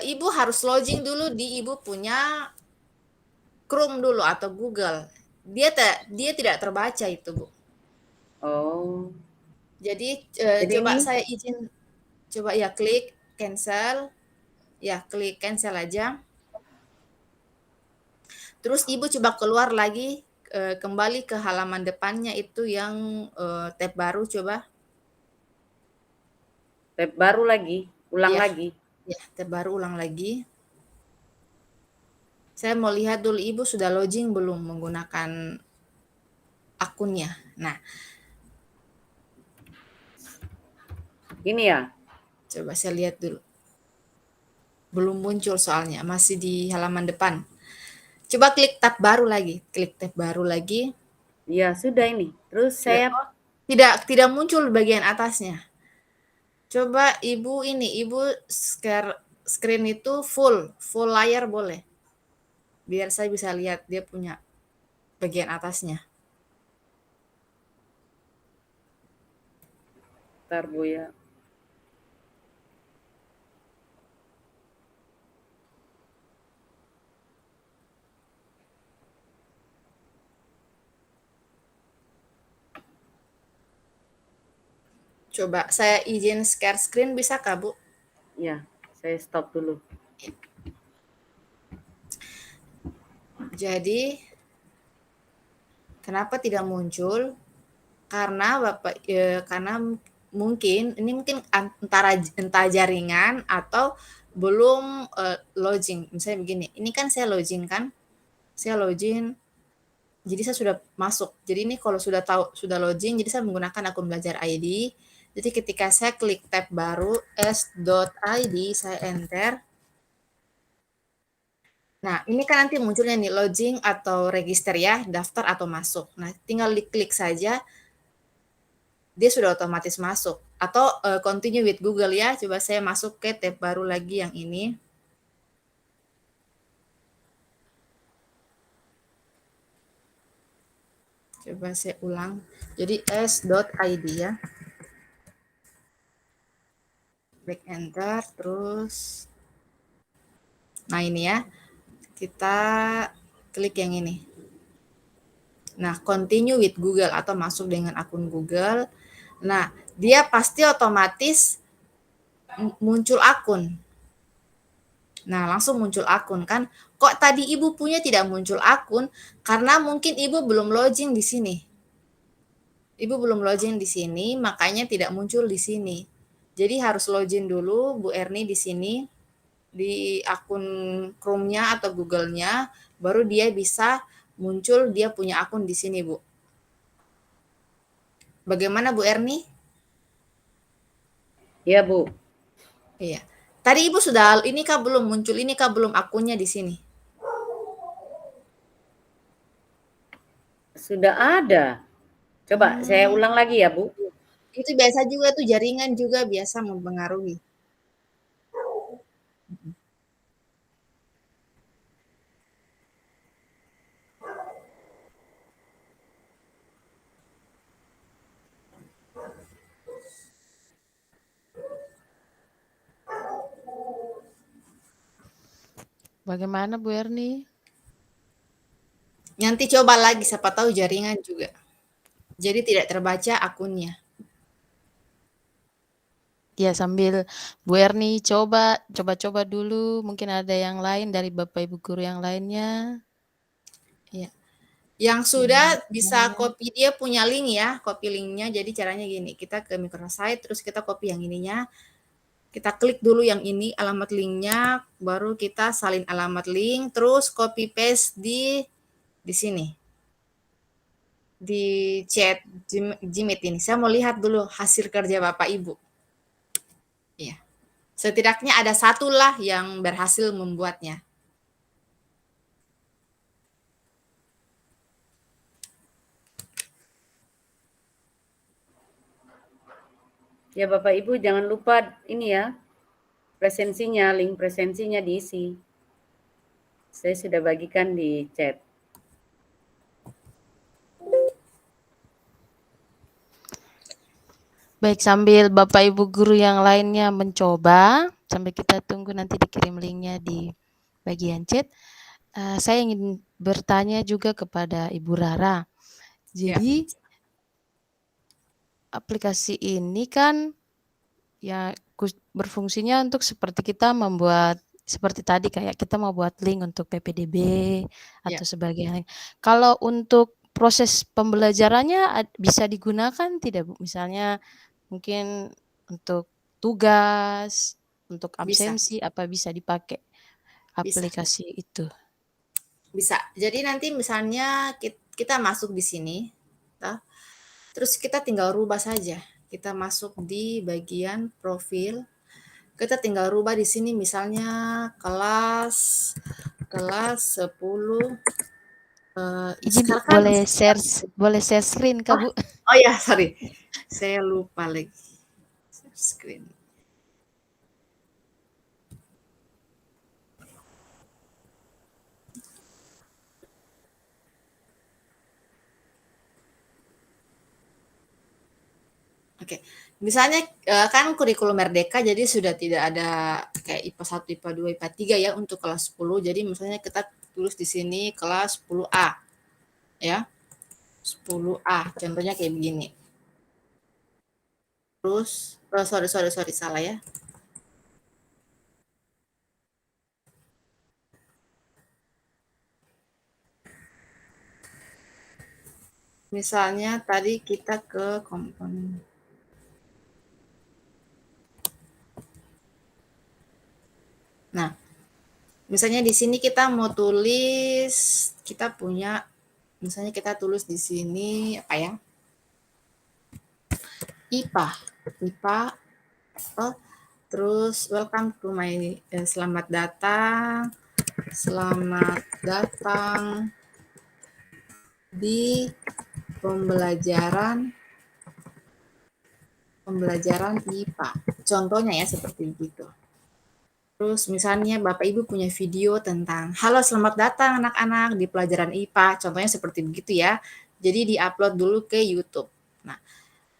Ibu harus login dulu di Ibu punya Chrome dulu atau Google. Dia tidak terbaca itu, Bu. Oh. Jadi Jadi coba ini saya izin coba ya klik cancel. Ya, klik cancel aja. Terus Ibu coba keluar lagi, kembali ke halaman depannya itu yang tab baru coba. tab baru lagi, ulang Ya, lagi. ya, tab baru ulang lagi. Saya mau lihat dulu Ibu sudah login belum menggunakan akunnya. Nah, Ini ya. coba saya lihat dulu. Belum muncul soalnya, masih di halaman depan. Coba klik tab baru lagi, klik tab baru lagi. Ya, sudah ini. Terus Ya, saya tidak muncul bagian atasnya. Coba Ibu share screen itu full layar boleh. Biar saya bisa lihat dia punya bagian atasnya. Bentar Bu ya. Coba saya izin share screen bisa Kak, Bu? Ya, saya stop dulu. Jadi kenapa tidak muncul? Karena karena mungkin entah jaringan atau belum login. Misalnya begini, ini kan saya login kan, jadi saya sudah masuk. Jadi ini kalau sudah login, jadi saya menggunakan akun belajar ID. Jadi ketika saya klik tab baru s.id, saya enter. Nah, ini kan nanti munculnya nih login atau register ya, daftar atau masuk. Nah, tinggal diklik saja, dia sudah otomatis masuk. Atau continue with Google ya, coba saya masuk ke tab baru lagi yang ini. Coba saya ulang. Jadi s.id ya. Back enter, terus. Nah ini ya, kita klik yang ini. Nah, continue with Google atau masuk dengan akun Google. Nah, dia pasti otomatis muncul akun. Nah, langsung muncul akun kan. Kok tadi Ibu punya tidak muncul akun? Karena mungkin Ibu belum login di sini. Ibu belum login di sini, makanya tidak muncul di sini. Jadi harus login dulu Bu Erni di sini, di akun Chrome-nya atau Google-nya, baru dia bisa muncul dia punya akun di sini, Bu. Bagaimana Bu Erni? Ya, Bu. Iya. Tadi Ibu sudah ini kah belum muncul, ini kah belum akunnya di sini? Sudah ada. Coba saya ulang lagi ya, Bu. Itu biasa juga tuh jaringan juga biasa mempengaruhi. Bagaimana Bu Erni? Nanti coba lagi, siapa tahu jaringan juga. Jadi tidak terbaca akunnya. Ya sambil Bu Erni coba dulu, mungkin ada yang lain dari Bapak Ibu guru yang lainnya. Ya. Yang sudah bisa copy, dia punya link ya, copy linknya. Jadi caranya gini, kita ke microsite, terus kita copy yang ininya. Kita klik dulu yang ini, alamat linknya, baru kita salin alamat link, terus copy paste di sini. Di chat Gmeet ini. Saya mau lihat dulu hasil kerja Bapak Ibu. Iya. Setidaknya ada satu lah yang berhasil membuatnya. Ya, Bapak Ibu jangan lupa ini ya, presensinya, link presensinya diisi. Saya sudah bagikan di chat. Baik, sambil Bapak Ibu guru yang lainnya mencoba, sambil kita tunggu nanti dikirim linknya di bagian chat. Saya ingin bertanya juga kepada Ibu Rara. Jadi aplikasi ini kan ya berfungsinya untuk seperti kita membuat seperti tadi kayak kita mau buat link untuk PPDB atau sebagainya. Kalau untuk proses pembelajarannya bisa digunakan tidak Bu? Misalnya mungkin untuk tugas, untuk absensi, apa bisa dipakai aplikasi itu? Bisa. Jadi nanti misalnya kita masuk di sini, terus kita tinggal rubah saja. Kita masuk di bagian profil, kita tinggal rubah di sini misalnya kelas 10. Izin Bu, boleh share screen Kak Bu? Oh ya, sorry. Saya lupa lagi. Share screen. Oke, misalnya kan kurikulum Merdeka jadi sudah tidak ada kayak IPA 1, IPA 2, IPA 3 ya untuk kelas 10. Jadi misalnya kita tulis di sini kelas 10A. Ya. 10A, contohnya kayak begini. Terus, sorry, salah ya. Misalnya tadi kita ke komponen. Nah, misalnya di sini kita mau tulis, kita punya, misalnya kita tulis di sini apa ya? IPA. Oh, terus welcome to my, selamat datang di pembelajaran IPA. Contohnya ya seperti begitu. Terus misalnya Bapak Ibu punya video tentang, halo selamat datang anak-anak di pelajaran IPA, contohnya seperti begitu ya. Jadi di-upload dulu ke YouTube. Nah,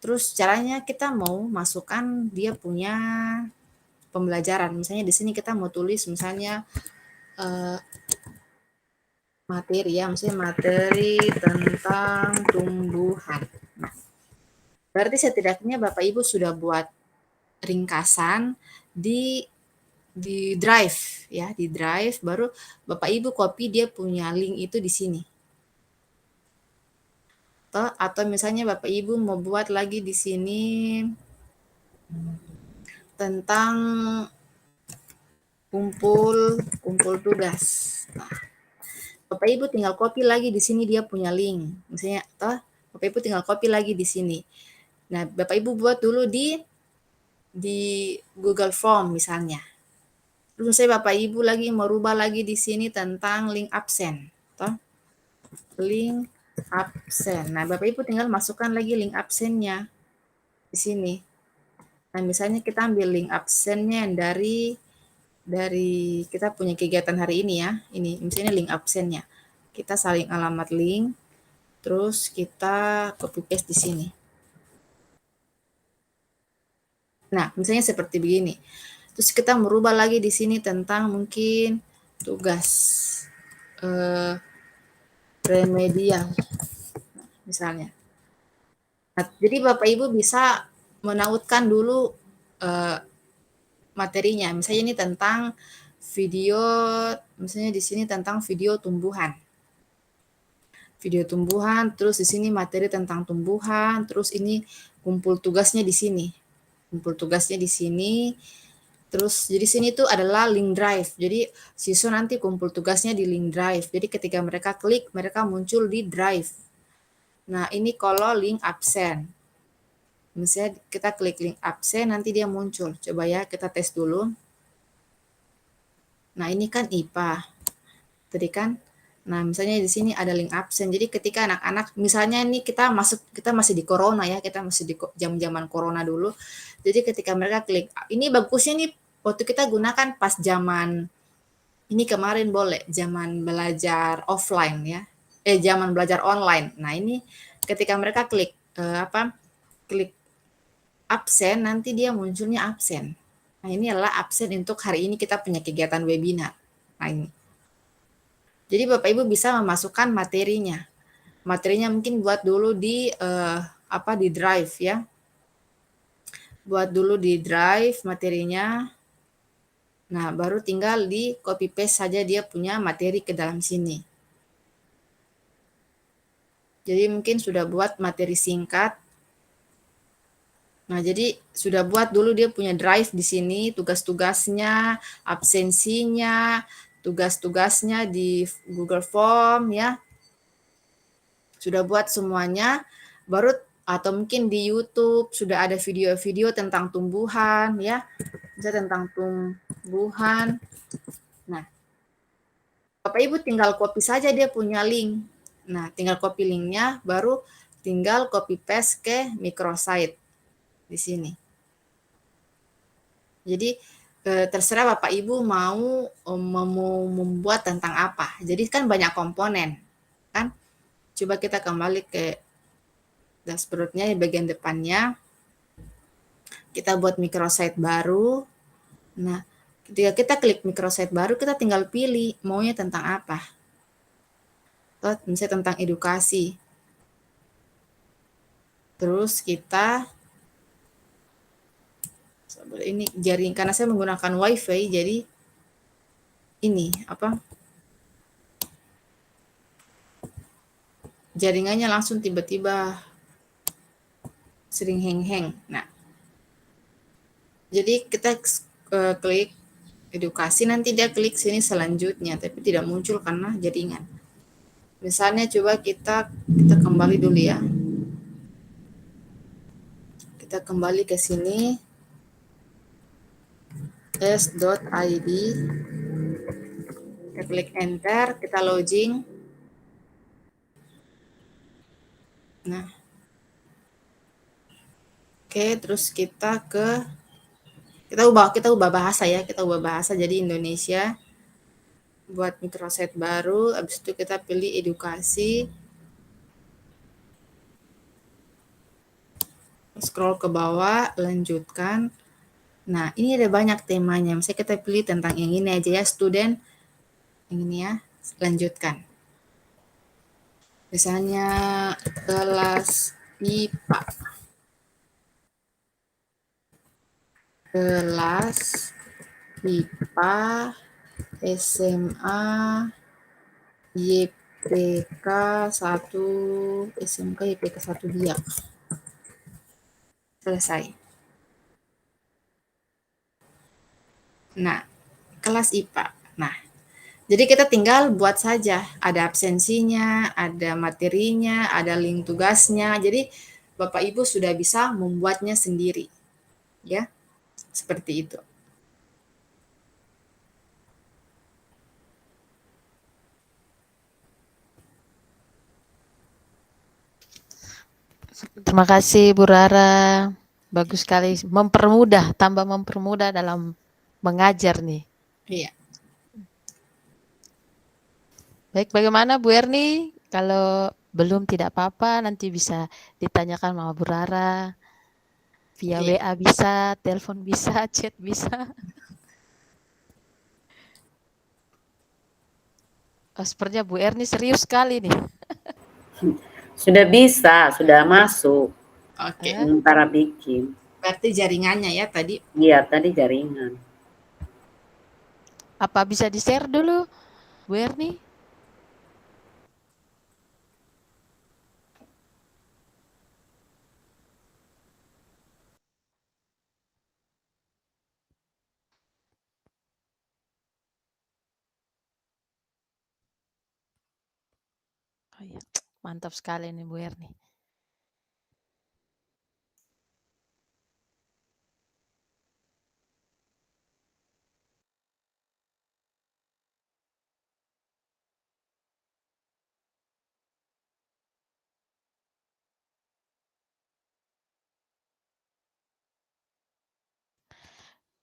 terus caranya kita mau masukkan dia punya pembelajaran. Misalnya di sini kita mau tulis misalnya materi ya, misalnya materi tentang tumbuhan. Nah, berarti setidaknya Bapak Ibu sudah buat ringkasan di drive ya, di drive, baru Bapak Ibu copy dia punya link itu di sini. Atau misalnya Bapak Ibu mau buat lagi di sini tentang kumpul tugas. Nah, Bapak Ibu tinggal copy lagi di sini dia punya link. Misalnya Bapak Ibu tinggal copy lagi di sini. Nah, Bapak Ibu buat dulu di Google Form misalnya. Terus misalnya Bapak Ibu lagi merubah lagi di sini tentang link absen. Link absen. Nah, Bapak Ibu tinggal masukkan lagi link absennya di sini. Nah, misalnya kita ambil link absennya yang dari kita punya kegiatan hari ini ya. Ini misalnya link absennya. Kita saling alamat link, terus kita copy paste di sini. Nah, misalnya seperti begini. Terus kita merubah lagi di sini tentang mungkin tugas remedial, misalnya. Nah, jadi Bapak Ibu bisa menautkan dulu materinya. Misalnya ini tentang video, misalnya di sini tentang video tumbuhan. Video tumbuhan, terus di sini materi tentang tumbuhan, terus ini kumpul tugasnya di sini. Kumpul tugasnya di sini. Terus jadi sini tuh adalah link drive. Jadi siswa nanti kumpul tugasnya di link drive. Jadi ketika mereka klik, mereka muncul di drive. Nah, ini kalau link absen. Misalnya kita klik link absen, nanti dia muncul. Coba ya, kita tes dulu. Nah, ini kan IPA. Tadi kan. Nah, misalnya di sini ada link absen. Jadi ketika anak-anak, misalnya ini kita masih di corona ya, kita masih di jam-jaman corona dulu. Jadi ketika mereka klik, ini bagusnya nih waktu kita gunakan pas zaman ini kemarin boleh, zaman belajar offline ya. Zaman belajar online. Nah, ini ketika mereka klik klik absen, nanti dia munculnya absen. Nah, ini adalah absen untuk hari ini kita punya kegiatan webinar. Nah, ini. Jadi Bapak Ibu bisa memasukkan materinya. Materinya mungkin buat dulu di di drive ya. Buat dulu di drive materinya. Nah, baru tinggal di copy paste saja dia punya materi ke dalam sini. Jadi mungkin sudah buat materi singkat. Nah, jadi sudah buat dulu dia punya drive di sini, tugas-tugasnya, absensinya, tugas-tugasnya di Google Form ya. Sudah buat semuanya, baru atau mungkin di YouTube sudah ada video-video tentang tumbuhan ya. Misalnya tentang tumbuhan. Nah, Bapak Ibu tinggal copy saja dia punya link. Nah, tinggal copy linknya, baru tinggal copy paste ke microsite di sini. Jadi terserah Bapak Ibu mau membuat tentang apa. Jadi kan banyak komponen, kan? Coba kita kembali ke dashboard-nya di bagian depannya. Kita buat microsite baru. Nah, ketika kita klik microsite baru, kita tinggal pilih maunya tentang apa. Misalnya tentang edukasi. Terus kita Ini jaring karena saya menggunakan WiFi, jadi ini apa? Jaringannya langsung tiba-tiba sering hang-hang. Nah, jadi kita klik edukasi, nanti dia klik sini selanjutnya, tapi tidak muncul karena jaringan. Misalnya coba kita kembali dulu ya. Kita kembali ke sini, s.id, kita klik enter, kita login. Nah, oke, terus kita ubah bahasa ya, kita ubah bahasa jadi Indonesia. Buat microsite baru, habis itu kita pilih edukasi. Scroll ke bawah, lanjutkan. Nah, ini ada banyak temanya. Misalnya kita pilih tentang yang ini aja ya, student. Yang ini ya, lanjutkan. Misalnya kelas IPA. Kelas IPA SMA YPK 1 SMK YPK 1 Biak. Selesai. Nah, kelas IPA. Nah, jadi kita tinggal buat saja. Ada absensinya, ada materinya, ada link tugasnya. Jadi Bapak Ibu sudah bisa membuatnya sendiri. Ya, seperti itu. Terima kasih Bu Rara. Bagus sekali, tambah mempermudah dalam mengajar nih. Iya. Baik, bagaimana Bu Erni? Kalau belum tidak apa-apa, nanti bisa ditanyakan sama Bu Rara. Via Iya. WA bisa, telepon bisa, chat bisa. Oh, sepertinya Bu Erni serius sekali nih. Sudah bisa, sudah masuk. Oke. Sementara bikin. Berarti jaringannya ya tadi. Iya, tadi jaringan. Apa bisa di-share dulu, Bu Erni? Oh iya, mantap sekali nih Bu Erni.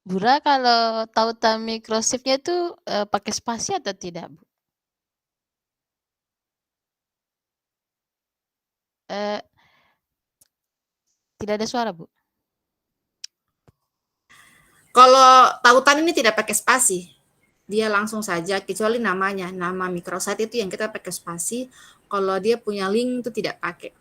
Bura kalau tautan Microsoft-nya itu pakai spasi atau tidak, Bu? Tidak ada suara, Bu. Kalau tautan ini tidak pakai spasi. Dia langsung saja, kecuali namanya. Nama microsite itu yang kita pakai spasi. Kalau dia punya link itu tidak pakai.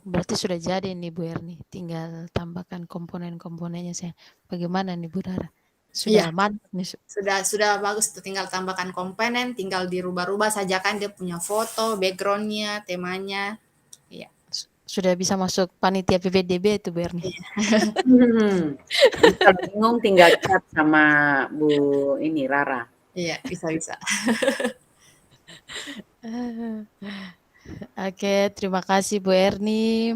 Berarti sudah jadi nih Bu Erni, tinggal tambahkan komponen-komponennya saya. Bagaimana nih Bu Rara? Sudah Iya. mantap nih. Sudah bagus, tinggal tambahkan komponen, tinggal dirubah-rubah saja kan dia punya foto, background-nya, temanya. Iya. Sudah bisa masuk panitia PPDB itu Bu Erni. Kalau bingung tinggal chat sama Bu ini Rara. Iya, bisa. Oke, terima kasih Bu Erni.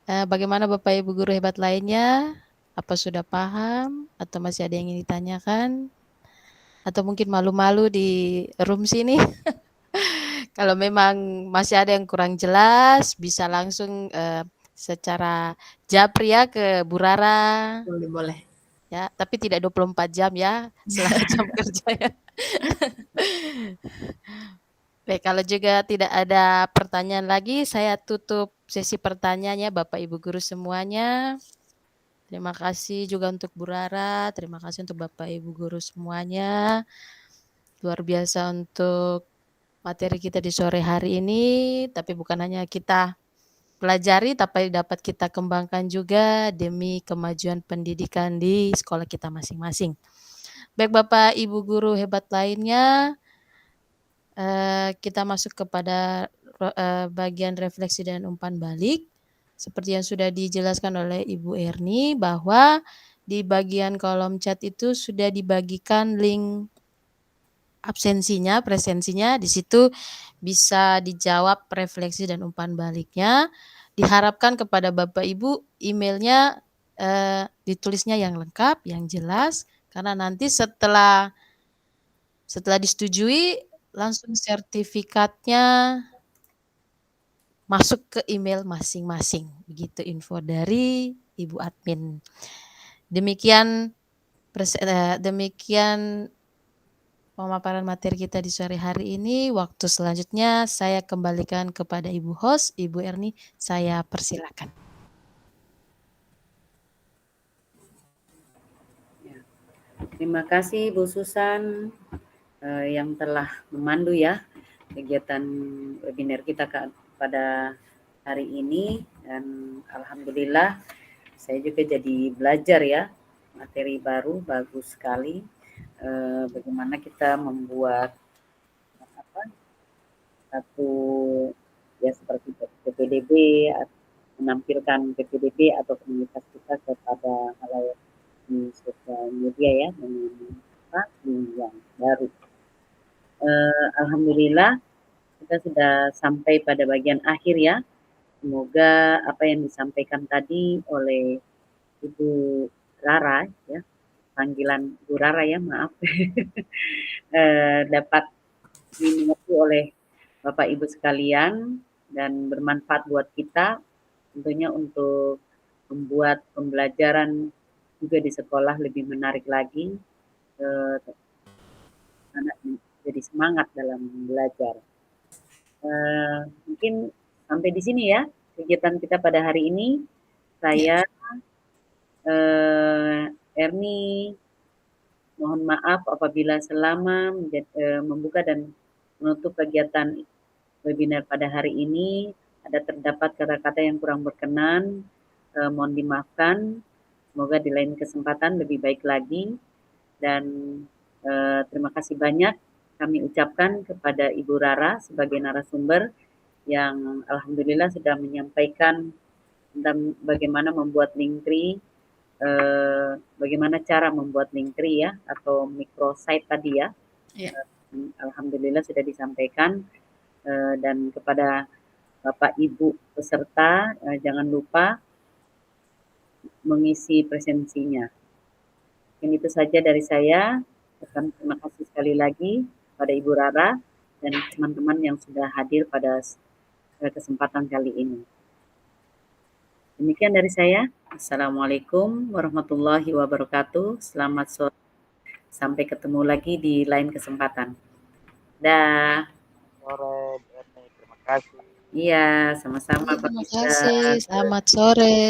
Bagaimana Bapak Ibu guru hebat lainnya? Apa sudah paham atau masih ada yang ingin ditanyakan? Atau mungkin malu-malu di room sini? Kalau memang masih ada yang kurang jelas, bisa langsung secara japri ya ke Bu Rara. Boleh. Ya, tapi tidak 24 jam ya, selama jam kerja ya. Baik, kalau juga tidak ada pertanyaan lagi, saya tutup sesi pertanyaannya Bapak Ibu guru semuanya. Terima kasih juga untuk Bu Rara, terima kasih untuk Bapak Ibu guru semuanya. Luar biasa untuk materi kita di sore hari ini, tapi bukan hanya kita pelajari, tapi dapat kita kembangkan juga demi kemajuan pendidikan di sekolah kita masing-masing. Baik Bapak Ibu guru hebat lainnya, kita masuk kepada bagian refleksi dan umpan balik. Seperti yang sudah dijelaskan oleh Ibu Erni bahwa di bagian kolom chat itu sudah dibagikan link absensinya, presensinya. Di situ bisa dijawab refleksi dan umpan baliknya. Diharapkan kepada Bapak Ibu emailnya ditulisnya yang lengkap, yang jelas, karena nanti setelah disetujui langsung sertifikatnya masuk ke email masing-masing. Begitu info dari Ibu admin. Demikian pemaparan materi kita di sore hari ini. Waktu selanjutnya saya kembalikan kepada Ibu host, Ibu Erni. Saya persilakan. Terima kasih Bu Susan yang telah memandu ya kegiatan webinar kita pada hari ini, dan alhamdulillah saya juga jadi belajar ya materi baru, bagus sekali bagaimana kita membuat satu ya seperti PPDB, menampilkan PPDB atau komunitas kita kepada halayak di sosial media ya dengan link yang baru. Alhamdulillah kita sudah sampai pada bagian akhir ya. Semoga apa yang disampaikan tadi oleh Ibu Rara ya, panggilan Bu Rara ya, maaf, dapat dimengerti oleh Bapak Ibu sekalian dan bermanfaat buat kita, tentunya untuk membuat pembelajaran juga di sekolah lebih menarik lagi, anak jadi semangat dalam belajar. Mungkin sampai di sini ya kegiatan kita pada hari ini. Saya Erni mohon maaf apabila selama membuka dan menutup kegiatan webinar pada hari ini ada terdapat kata-kata yang kurang berkenan, mohon dimaafkan. Semoga di lain kesempatan lebih baik lagi, dan terima kasih banyak kami ucapkan kepada Ibu Rara sebagai narasumber yang alhamdulillah sudah menyampaikan tentang bagaimana membuat Linktree, bagaimana cara membuat Linktree ya atau microsite tadi ya. Alhamdulillah sudah disampaikan, dan kepada Bapak Ibu peserta jangan lupa mengisi presensinya. Mungkin itu saja dari saya. Terima kasih sekali lagi pada Ibu Rara dan teman-teman yang sudah hadir pada kesempatan kali ini. Demikian dari saya. Assalamualaikum warahmatullahi wabarakatuh. Selamat sore. Sampai ketemu lagi di lain kesempatan. Dah. Sore, Erni. Terima kasih. Iya, sama-sama Pak Terima Bisa. kasih. Selamat sore.